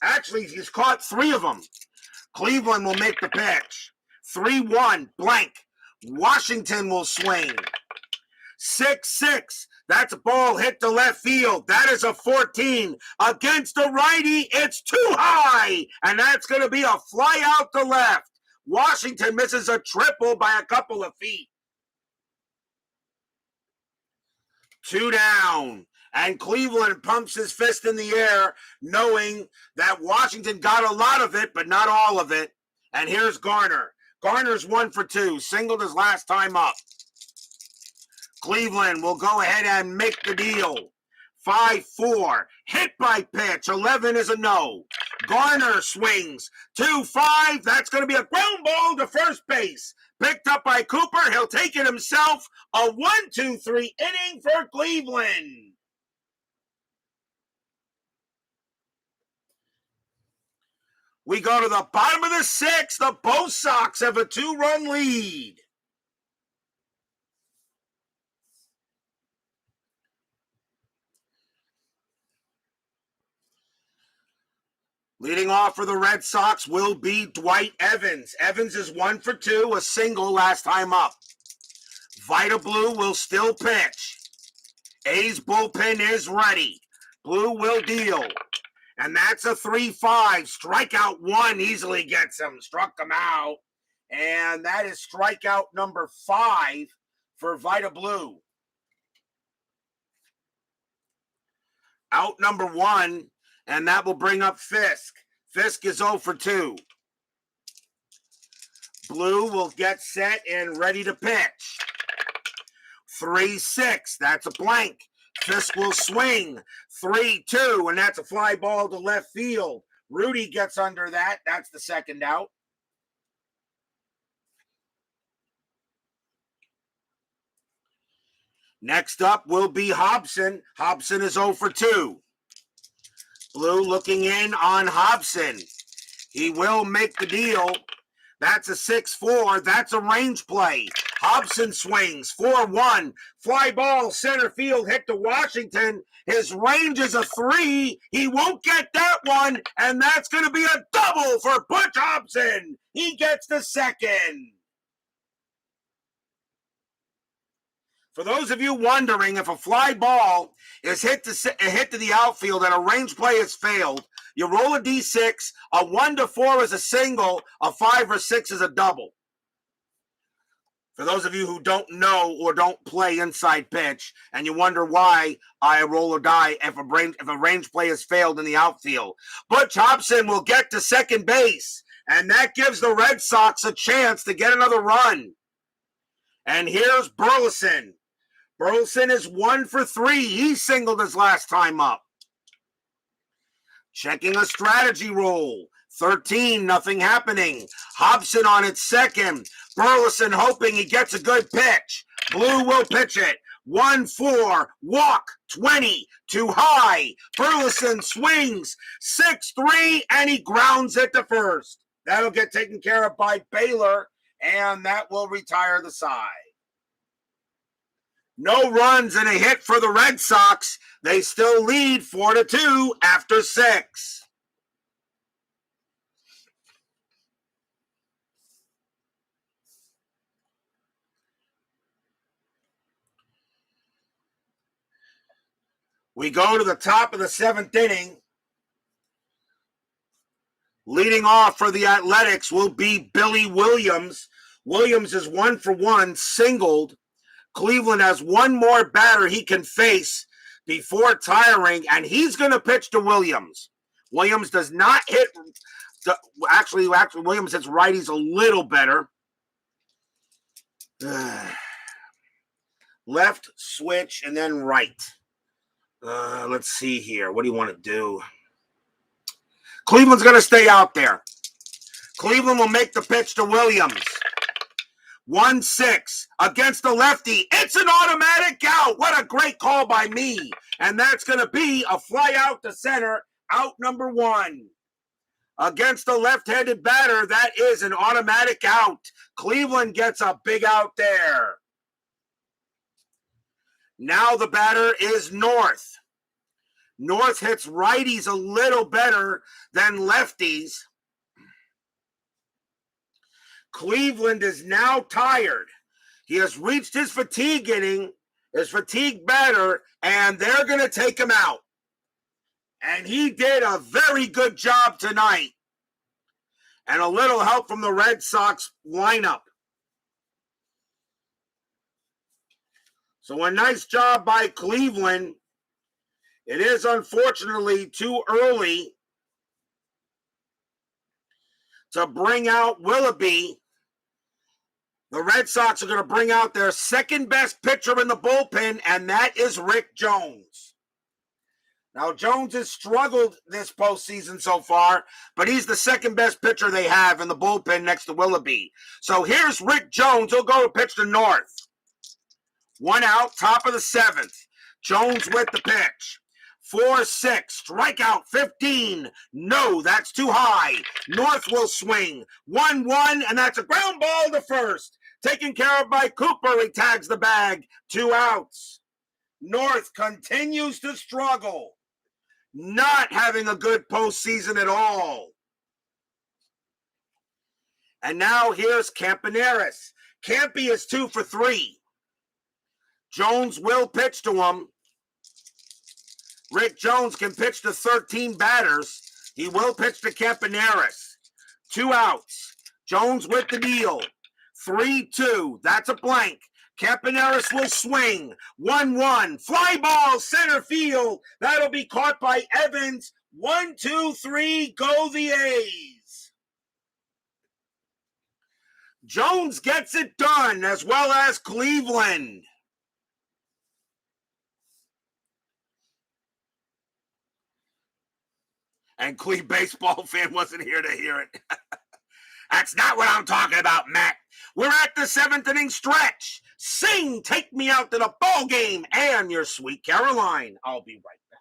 Actually, he's caught 3 of them. Cleveland will make the pitch. 3-1, blank. Washington will swing. 6-6. That's a ball hit to left field. That is a 14. Against the righty, it's too high. And that's going to be a fly out to left. Washington misses a triple by a couple of feet. 2 down. And Cleveland pumps his fist in the air, knowing that Washington got a lot of it, but not all of it. And here's Garner. Garner's 1 for 2. Singled his last time up. Cleveland will go ahead and make the deal. 5-4. Hit by pitch. 11 is a no. Garner swings. 2-5. That's going to be a ground ball to first base. Picked up by Cooper. He'll take it himself. A 1-2-3 inning for Cleveland. We go to the bottom of the 6th. The Bo Sox have a 2-run lead. Leading off for the Red Sox will be Dwight Evans. Evans is 1 for 2, a single last time up. Vida Blue will still pitch. A's bullpen is ready. Blue will deal. And that's a 3-5. Strikeout 1 easily gets him. Struck him out. And that is strikeout number 5 for Vida Blue. Out number 1. And that will bring up Fisk. Fisk is 0 for 2. Blue will get set and ready to pitch. 3-6, that's a blank. Fisk will swing. 3-2, and that's a fly ball to left field. Rudy gets under that. That's the second out. Next up will be Hobson. Hobson is 0 for 2. Blue looking in on Hobson. He will make the deal. That's a 6-4. That's a range play. Hobson swings. 4-1. Fly ball, center field, hit to Washington. His range is a 3. He won't get that one, and that's going to be a double for Butch Hobson. He gets the second. For those of you wondering, if a fly ball is hit to the outfield and a range play has failed, you roll a D6. A 1 to 4 is a single. A 5 or 6 is a double. For those of you who don't know or don't play inside pitch, and you wonder why I roll a die if a range play has failed in the outfield, Butch Hobson will get to second base, and that gives the Red Sox a chance to get another run. And here's Burleson. Burleson is 1 for 3. He singled his last time up. Checking a strategy roll. 13, nothing happening. Hobson on its second. Burleson hoping he gets a good pitch. Blue will pitch it. 1-4, walk, 20, too high. Burleson swings, 6-3, and he grounds it to first. That'll get taken care of by Baylor, and that will retire the side. No runs and a hit for the Red Sox. They still lead 4-2 after 6. We go to the top of the 7th inning. Leading off for the Athletics will be Billy Williams. Williams is 1 for 1, singled. Cleveland has one more batter he can face before tiring, and he's going to pitch to Williams. Williams does not hit. Actually, Williams hits righties a little better. Left, switch, and then right. Let's see here. What do you want to do? Cleveland's going to stay out there. Cleveland will make the pitch to Williams. 1-6 against the lefty. It's an automatic out. What a great call by me. And that's going to be a fly out to center, out number 1. Against the left-handed batter, that is an automatic out. Cleveland gets a big out there. Now the batter is North. North hits righties a little better than lefties. Cleveland is now tired. He has reached his fatigue inning, his fatigue batter, and they're going to take him out. And he did a very good job tonight. And a little help from the Red Sox lineup. So a nice job by Cleveland. It is unfortunately too early to bring out Willoughby. The Red Sox are going to bring out their second best pitcher in the bullpen, and that is Rick Jones. Now, Jones has struggled this postseason so far, but he's the second best pitcher they have in the bullpen next to Willoughby. So here's Rick Jones. He'll go to pitch to North. 1 out, top of the 7th. Jones with the pitch. 4-6, strikeout 15. No, that's too high. North will swing. 1-1, and that's a ground ball to first. Taken care of by Cooper. He tags the bag. 2 outs. North continues to struggle. Not having a good postseason at all. And now here's Camponeris. Campy is 2 for 3. Jones will pitch to him. Rick Jones can pitch to 13 batters. He will pitch to Camponeris. 2 outs. Jones with the deal. 3-2. That's a blank. Camponeris will swing. 1-1. Fly ball, center field. That'll be caught by Evans. 1-2-3. Go the A's. Jones gets it done, as well as Cleveland. And Cleve baseball fan wasn't here to hear it. That's not what I'm talking about, Matt. We're at the 7th inning stretch. Sing, Take Me Out to the Ball Game, and your Sweet Caroline. I'll be right back.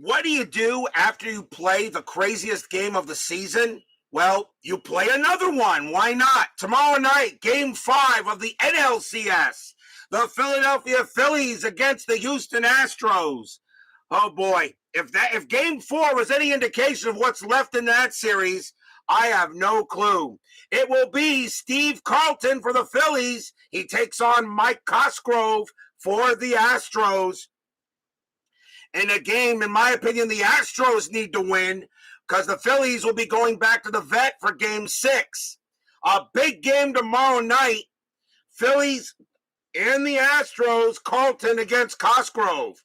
What do you do after you play the craziest game of the season? Well, you play another one. Why not? Tomorrow night, Game 5 of the NLCS. The Philadelphia Phillies against the Houston Astros. Oh boy, if Game 4 was any indication of what's left in that series, I have no clue. It will be Steve Carlton for the Phillies. He takes on Mike Cosgrove for the Astros. In a game, in my opinion, the Astros need to win because the Phillies will be going back to the vet for Game 6. A big game tomorrow night. Phillies and the Astros, Carlton against Cosgrove.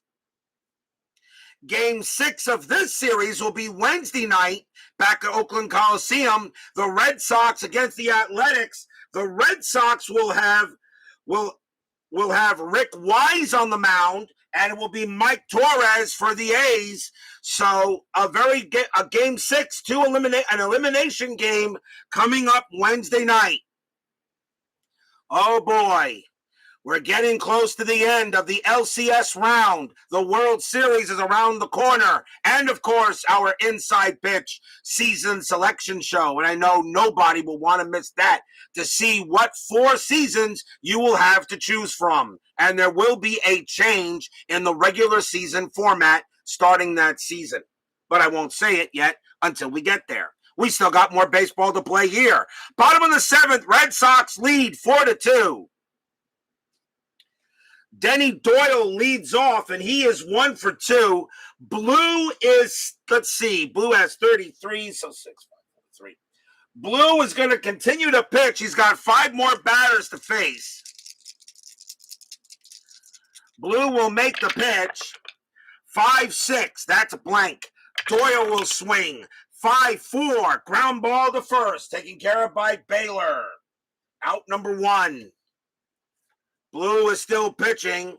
Game 6 of this series will be Wednesday night back at Oakland Coliseum. The Red Sox against the Athletics. The Red Sox will have Rick Wise on the mound, and it will be Mike Torres for the A's. So a Game 6, an elimination game coming up Wednesday night. Oh boy, we're getting close to the end of the LCS round. The World Series is around the corner. And of course, our Inside Pitch season selection show. And I know nobody will want to miss that to see what 4 seasons you will have to choose from. And there will be a change in the regular season format starting that season. But I won't say it yet until we get there. We still got more baseball to play here. Bottom of the 7th, Red Sox lead 4-2. Denny Doyle leads off, and he is 1 for 2. Blue is, Blue has 33, so 6, 5, 4, 3. Blue is going to continue to pitch. He's got 5 more batters to face. Blue will make the pitch. 5-6, that's a blank. Doyle will swing. 5-4, ground ball to first, taken care of by Baylor. Out number 1. Blue is still pitching.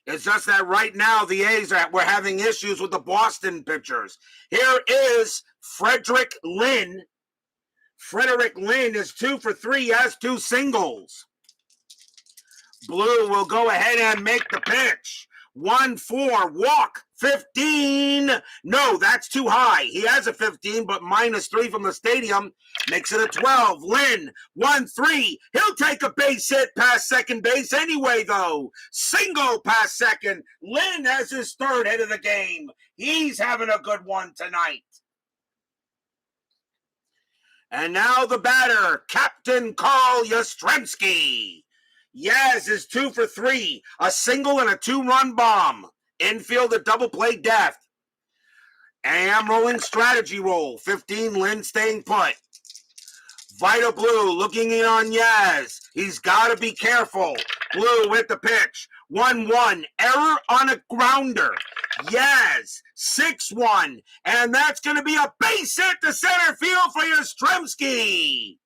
It's just that right now the A's we're having issues with the Boston pitchers. Here is Frederick Lynn. Frederick Lynn is 2 for 3. He has 2 singles. Blue will go ahead and make the pitch. 1-4, walk, 15. No, that's too high. He has a 15, but -3 from the stadium makes it a 12. Lynn, 1-3. He'll take a base hit past second base anyway, though. Single past second. Lynn has his 3rd hit of the game. He's having a good one tonight. And now the batter, Captain Karl Yastrensky. Yaz is 2 for 3, a single and a 2-run bomb. Infield a double play death. AM rolling strategy roll. 15, Lynn staying put. Vida Blue looking in on Yaz. He's got to be careful. Blue with the pitch. 1-1, error on a grounder. Yaz, 6-1, and that's going to be a base hit to center field for Yastremski.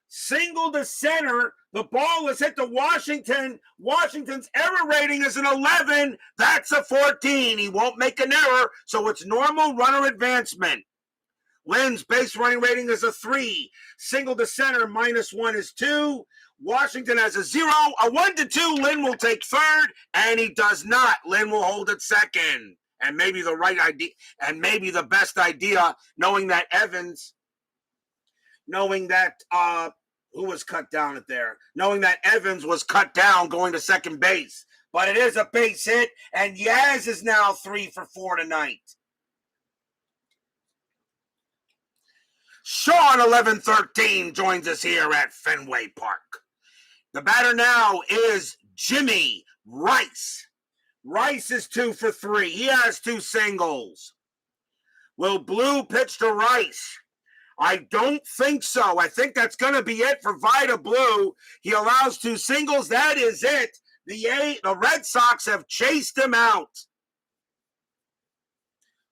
Single to center. The ball is hit to Washington. Washington's error rating is an 11. That's a 14. He won't make an error, so it's normal runner advancement. Lynn's base running rating is a 3. Single to center, -1 is 2. Washington has a 0. A 1-2. Lynn will take third, and he does not. Lynn will hold it second. And maybe the right idea, and maybe the best idea, knowing that who was cut down at there? Knowing that Evans was cut down going to second base. But it is a base hit, and Yaz is now 3 for 4 tonight. Sean 1113 joins us here at Fenway Park. The batter now is Jimmy Rice. Rice is 2 for 3. He has 2 singles. Will Blue pitch to Rice? I don't think so. I think that's going to be it for Vida Blue. He allows 2 singles. That is it. The Red Sox have chased him out.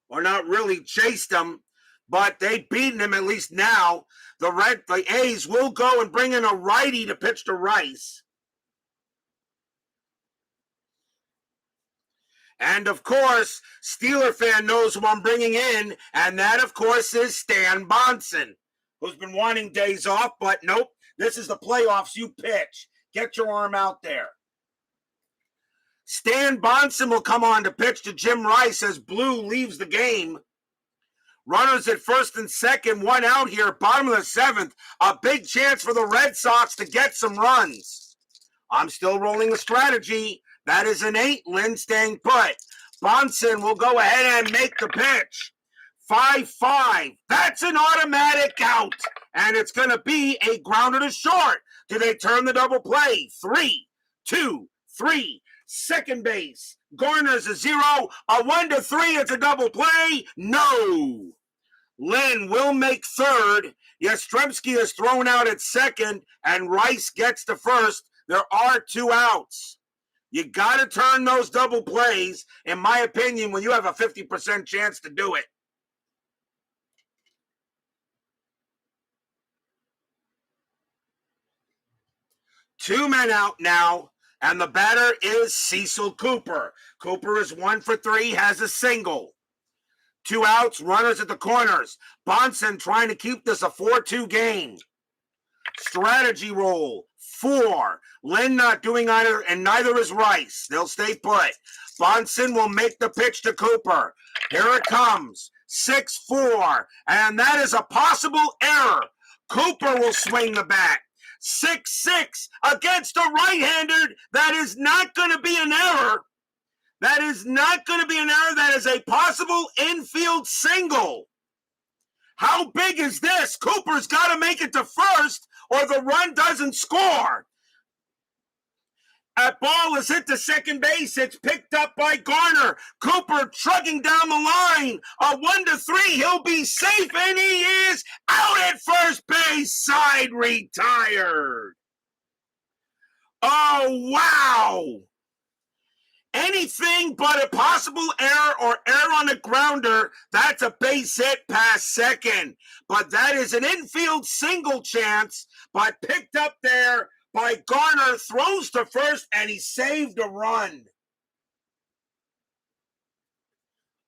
Or not really chased him, but they've beaten him at least now. The A's will go and bring in a righty to pitch to Rice. And, of course, Steeler fan knows who I'm bringing in, and that, of course, is Stan Bonson, who's been wanting days off, but nope, this is the playoffs. You pitch. Get your arm out there. Stan Bonson will come on to pitch to Jim Rice as Blue leaves the game. Runners at first and second, 1 out here, bottom of the 7th. A big chance for the Red Sox to get some runs. I'm still rolling the strategy. That is an 8. Lynn staying put. Bonson will go ahead and make the pitch. 5-5. That's an automatic out. And it's going to be a grounder to short. Do they turn the double play? 3, 2, 3. Second base. Garner's a 0. A 1-3. It's a double play. No. Lynn will make third. Yastrensky is thrown out at second. And Rice gets to first. There are 2 outs. You got to turn those double plays, in my opinion, when you have a 50% chance to do it. Two men out now, and the batter is Cecil Cooper. Cooper is 1 for 3, has a single. 2 outs, runners at the corners. Bonson trying to keep this a 4-2 game. Strategy roll, 4. Lynn not doing either, and neither is Rice. They'll stay put. Bonson will make the pitch to Cooper. Here it comes. 6-4, and that is a possible error. Cooper will swing the bat. 6-6 against a right-hander. That is not going to be an error. That is not going to be an error. That is a possible infield single. How big is this? Cooper's got to make it to first, or the run doesn't score. That ball is hit to second base. It's picked up by Garner. Cooper trucking down the line. A 1-3. He'll be safe, and he is out at first base. Side retired. Oh, wow. Anything but a possible error or error on the grounder, that's a base hit past second. But that is an infield single chance, but picked up there by Garner, throws to first, and he saved a run.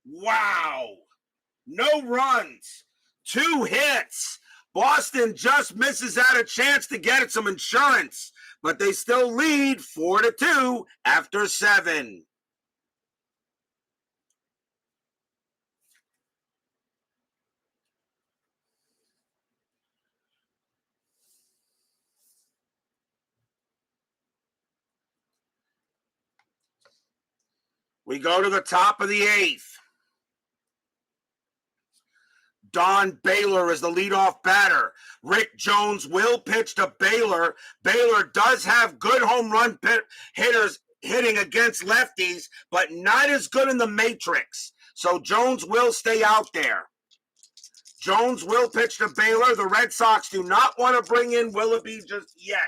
Wow. No runs. 2 hits. Boston just misses out a chance to get some insurance, but they still lead 4-2 after 7. We go to the top of the 8th. Don Baylor is the leadoff batter. Rick Jones will pitch to Baylor. Baylor does have good home run hitters hitting against lefties, but not as good in the matrix. So Jones will stay out there. Jones will pitch to Baylor. The Red Sox do not want to bring in Willoughby just yet.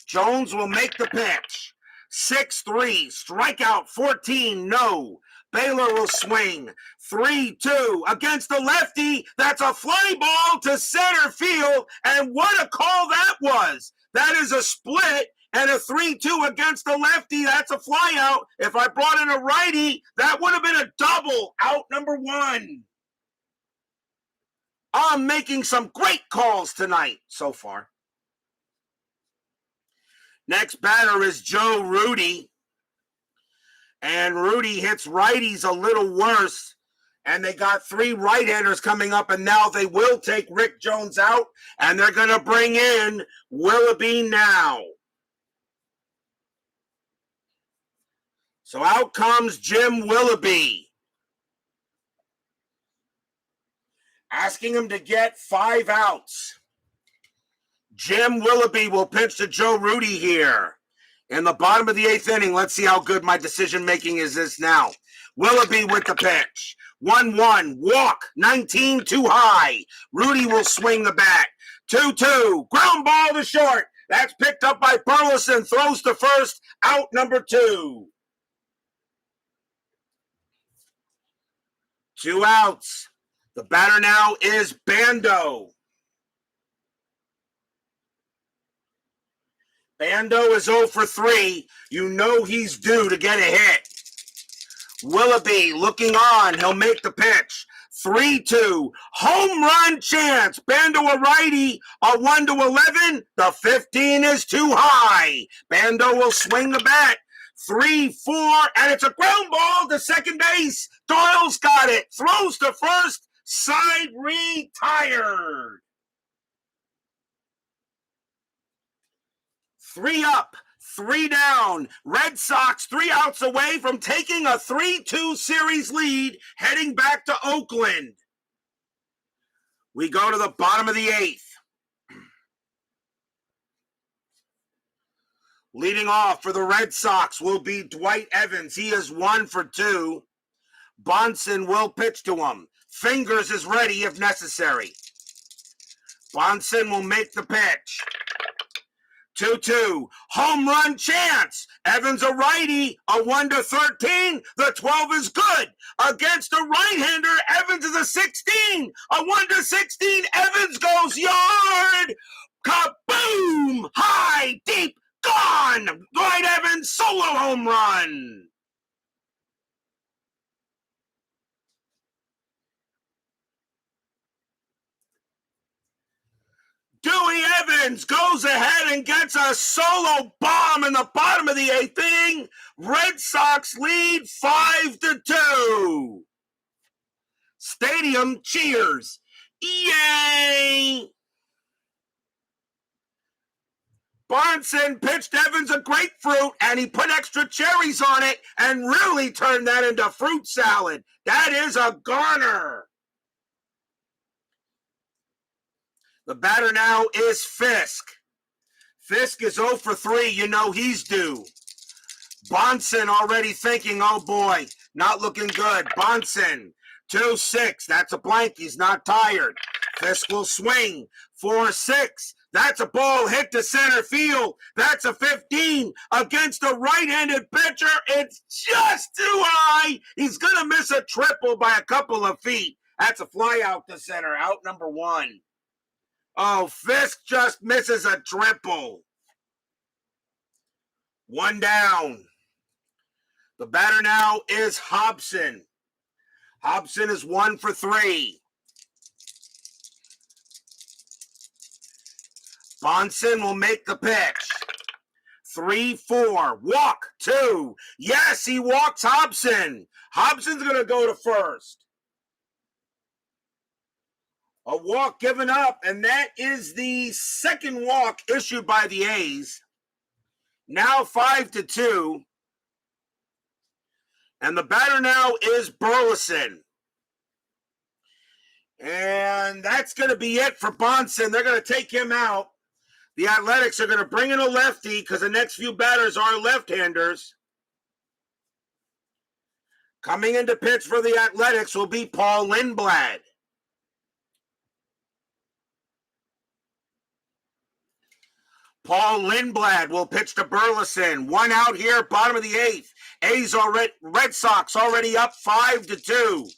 Jones will make the pitch. 6-3, strikeout 14, no. Baylor will swing. 3-2 against the lefty. That's a fly ball to center field. And what a call that was. That is a split. and a 3-2 against the lefty. That's a fly out. If I brought in a righty, that would have been a double. Out number 1. I'm making some great calls tonight so far. Next batter is Joe Rudy. And Rudy hits righties a little worse. And they got 3 right-handers coming up, and now they will take Rick Jones out, and they're going to bring in Willoughby now. So out comes Jim Willoughby, asking him to get 5 outs. Jim Willoughby will pitch to Joe Rudy here. In the bottom of the 8th inning, let's see how good my decision-making is this now. Willoughby with the pitch. 1-1, walk, 19 too high. Rudy will swing the bat. 2-2, ground ball to short. That's picked up by Burleson, throws to first, out number 2. 2 outs. The batter now is Bando. Bando is 0 for 3. You know he's due to get a hit. Willoughby looking on. He'll make the pitch. 3-2. Home run chance. Bando a righty. A 1-11. The 15 is too high. Bando will swing the bat. 3-4. And it's a ground ball to second base. Doyle's got it. Throws to first. Side retired. 3 up, 3 down. Red Sox 3 outs away from taking a 3-2 series lead, heading back to Oakland. We go to the bottom of the 8th. Leading off for the Red Sox will be Dwight Evans. He is 1 for 2. Bonson will pitch to him. Fingers is ready if necessary. Bonson will make the pitch. 2-2, home run chance. Evans a righty, a 1-13. The 12 is good. Against a right-hander, Evans is a 16. A 1-16, Evans goes yard. Kaboom! High, deep, gone. Dwight Evans solo home run. Dewey Evans goes ahead and gets a solo bomb in the bottom of the 8th inning. Red Sox lead 5-2. Stadium cheers. Yay! Bonson pitched Evans a grapefruit, and he put extra cherries on it and really turned that into fruit salad. That is a goner. The batter now is Fisk. Fisk is 0 for 3. You know he's due. Bonson already thinking, oh boy, not looking good. Bonson, 2-6. That's a blank. He's not tired. Fisk will swing. 4-6. That's a ball hit to center field. That's a 15 against a right-handed pitcher. It's just too high. He's going to miss a triple by a couple of feet. That's a fly out to center. Out number 1. Oh, Fisk just misses a triple. 1 down. The batter now is Hobson. Hobson is 1 for 3. Bonson will make the pitch. 3-4. Walk 2. Yes, he walks Hobson. Hobson's going to go to first. A walk given up, and that is the second walk issued by the A's. Now 5-2. And the batter now is Burleson. And that's going to be it for Bonson. They're going to take him out. The Athletics are going to bring in a lefty because the next few batters are left-handers. Coming in to pitch for the Athletics will be Paul Lindblad. Paul Lindblad will pitch to Burleson. 1 out here, bottom of the 8th. A's already, Red Sox already up 5-2.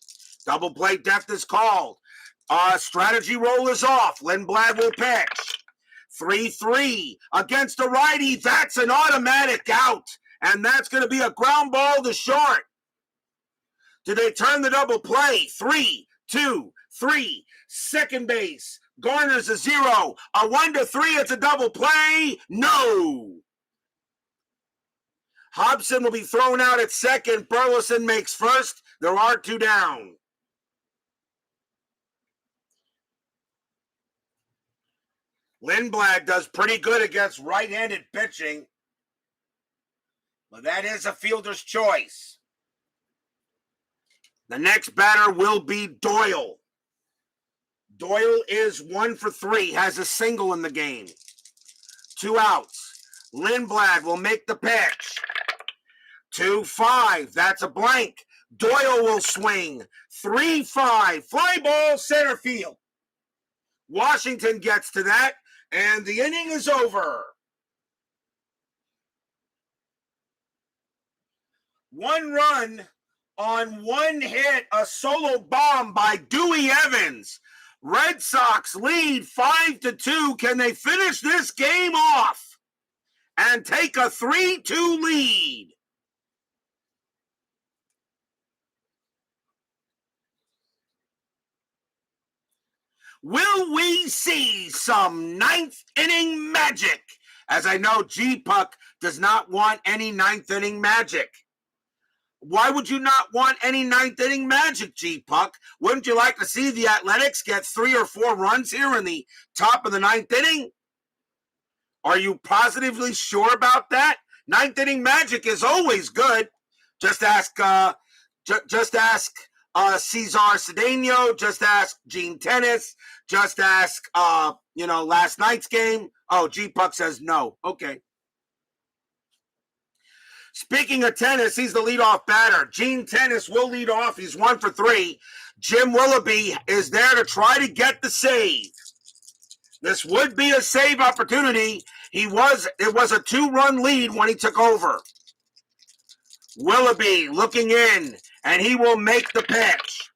Double play depth is called. Strategy roll is off. Lindblad will pitch. 3-3 against a righty. That's an automatic out. And that's going to be a ground ball to short. Do they turn the double play? 3-2-3. Second base. Garner's a 0. A 1-3. It's a double play. No. Hobson will be thrown out at second. Burleson makes first. There are 2 down. Lindblad does pretty good against right-handed pitching. But that is a fielder's choice. The next batter will be Doyle. Doyle is 1 for 3, has a single in the game. 2 outs. Lindblad will make the pitch. 2-5, that's a blank. Doyle will swing. 3-5, fly ball center field. Washington gets to that, and the inning is over. 1 run on 1 hit, a solo bomb by Dewey Evans. Red Sox lead 5-2. Can they finish this game off and take a 3-2 lead? Will we see some 9th inning magic? As I know, G-Puck does not want any 9th inning magic. Why would you not want any 9th inning magic, G-Puck? Wouldn't you like to see the Athletics get 3 or 4 runs here in the top of the 9th inning? Are you positively sure about that? 9th inning magic is always good. Just ask Cesar Cedeno. Just ask Gene Tennis. Just ask, last night's game. Oh, G-Puck says no. Okay. Speaking of Tennis, he's the leadoff batter. Gene Tennis will lead off. He's 1 for 3. Jim Willoughby is there to try to get the save. This would be a save opportunity. It was a 2-run lead when he took over. Willoughby looking in, and he will make the pitch.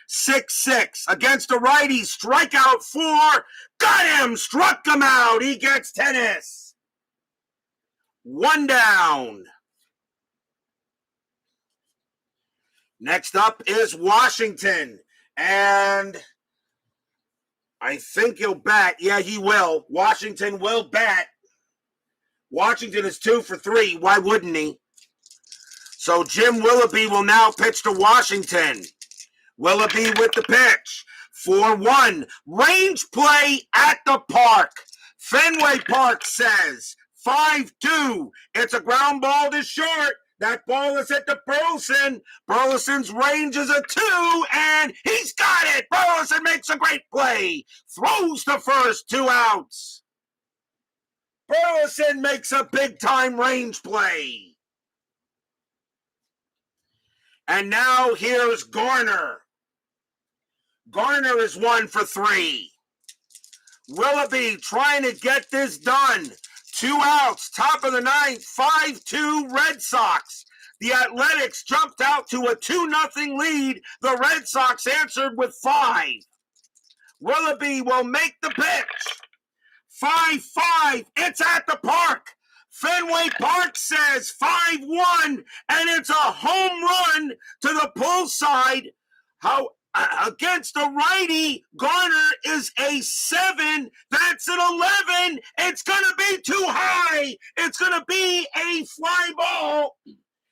6-6 against a righty. Strikeout 4. Got him. Struck him out. He gets Tennis. 1 down. Next up is Washington, and I think he'll bat. Yeah, he will. Washington will bat. Washington is 2 for 3. Why wouldn't he? So Jim Willoughby will now pitch to Washington. Willoughby with the pitch. 4-1. Range play at the park. Fenway Park says 5-2. It's a ground ball to short. That ball is hit to Burleson. Burleson's range is a 2, and he's got it. Burleson makes a great play. Throws to first, 2 outs. Burleson makes a big-time range play. And now here's Garner. Garner is 1 for 3. Willoughby trying to get this done. 2 outs, top of the 9th, 5-2 Red Sox. The Athletics jumped out to a 2-0 lead. The Red Sox answered with 5. Willoughby will make the pitch. 5-5, it's at the park. Fenway Park says 5-1, and it's a home run to the pull side. Against a righty, Garner is a 7. That's an 11. It's going to be too high. It's going to be a fly ball.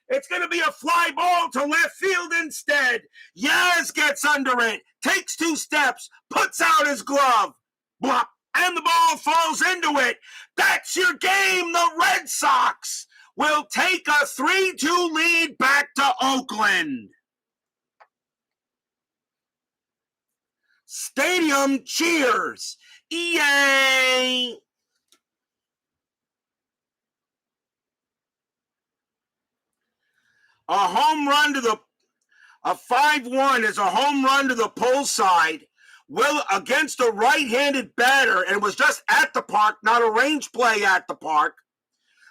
It's going to be a fly ball to left field instead. Yaz gets under it, takes 2 steps, puts out his glove. Blop, and the ball falls into it. That's your game. The Red Sox will take a 3-2 lead back to Oakland. Stadium cheers. Yay! A 5-1 is a home run to the pull side. Against a right-handed batter, and it was just at the park, not a range play at the park.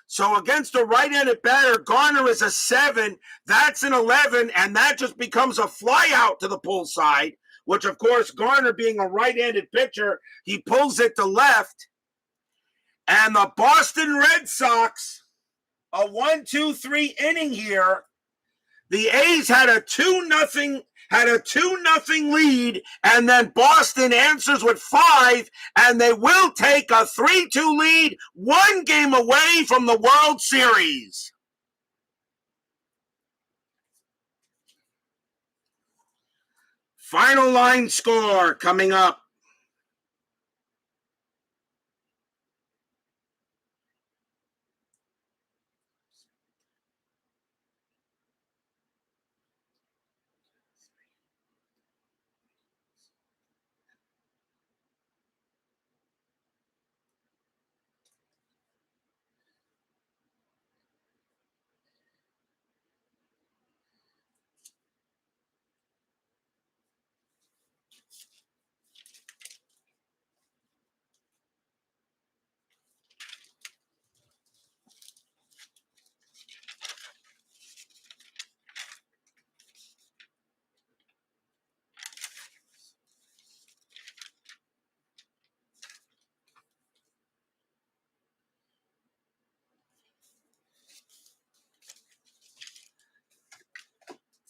So against a right-handed batter, Garner is a 7. That's an 11, and that just becomes a fly out to the pull side. Which, of course, Garner being a right-handed pitcher, he pulls it to left. And the Boston Red Sox, a 1-2-3 inning here. The A's had a 2-0 lead, and then Boston answers with 5, and they will take a 3-2 lead, 1 game away from the World Series. Final line score coming up.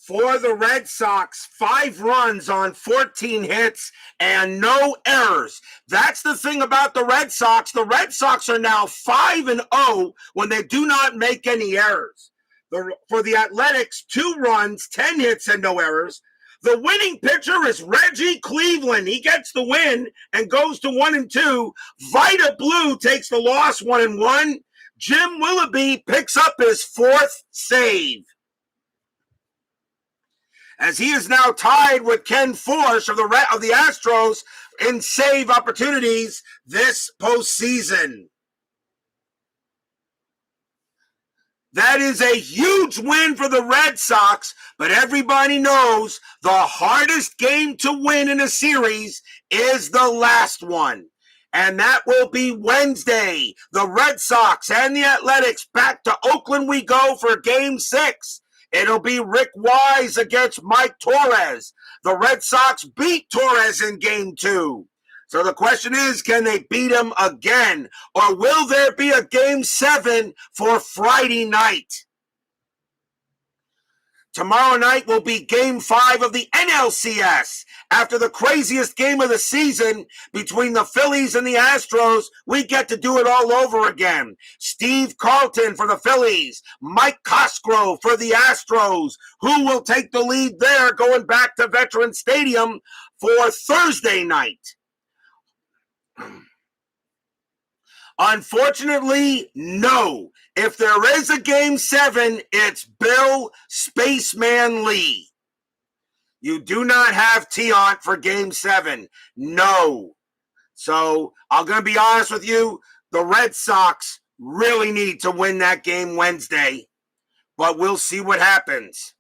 For the Red Sox, 5 runs on 14 hits and no errors. That's the thing about the Red Sox. The Red Sox are now 5-0 when they do not make any errors. For the Athletics, 2 runs, 10 hits, and no errors. The winning pitcher is Reggie Cleveland. He gets the win and goes to 1-2. Vida Blue takes the loss 1-1. Jim Willoughby picks up his 4th save, as he is now tied with Ken Forsch of the Astros in save opportunities this postseason. That is a huge win for the Red Sox, but everybody knows the hardest game to win in a series is the last one. And that will be Wednesday. The Red Sox and the Athletics back to Oakland we go for Game 6. It'll be Rick Wise against Mike Torres. The Red Sox beat Torres in Game 2. So the question is, can they beat him again? Or will there be a Game 7 for Friday night? Tomorrow night will be Game 5 of the NLCS. After the craziest game of the season between the Phillies and the Astros, we get to do it all over again. Steve Carlton for the Phillies, Mike Cosgrove for the Astros. Who will take the lead there going back to Veterans Stadium for Thursday night? Unfortunately, no. If there is a Game 7, it's Bill Spaceman Lee. You do not have Tiant for Game 7. No. So I'm going to be honest with you. The Red Sox really need to win that game Wednesday, but we'll see what happens.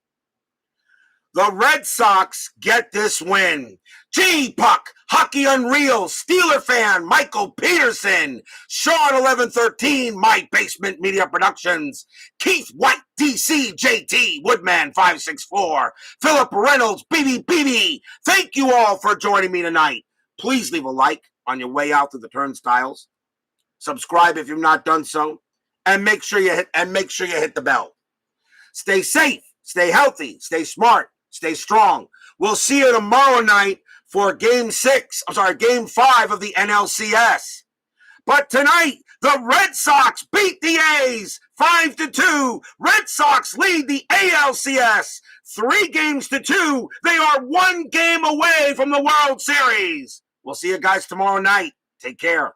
The Red Sox get this win. G-Puck, Hockey Unreal, Steeler Fan, Michael Peterson, Sean 1113, My Basement Media Productions, Keith White, DC, JT, Woodman 564, Philip Reynolds, BB. Thank you all for joining me tonight. Please leave a like on your way out to the turnstiles. Subscribe if you've not done so, and make sure you hit the bell. Stay safe, stay healthy, stay smart, stay strong. We'll see you tomorrow night for Game 5 of the NLCS. But tonight, the Red Sox beat the A's 5-2. Red Sox lead the ALCS 3-2. They are 1 game away from the World Series. We'll see you guys tomorrow night. Take care.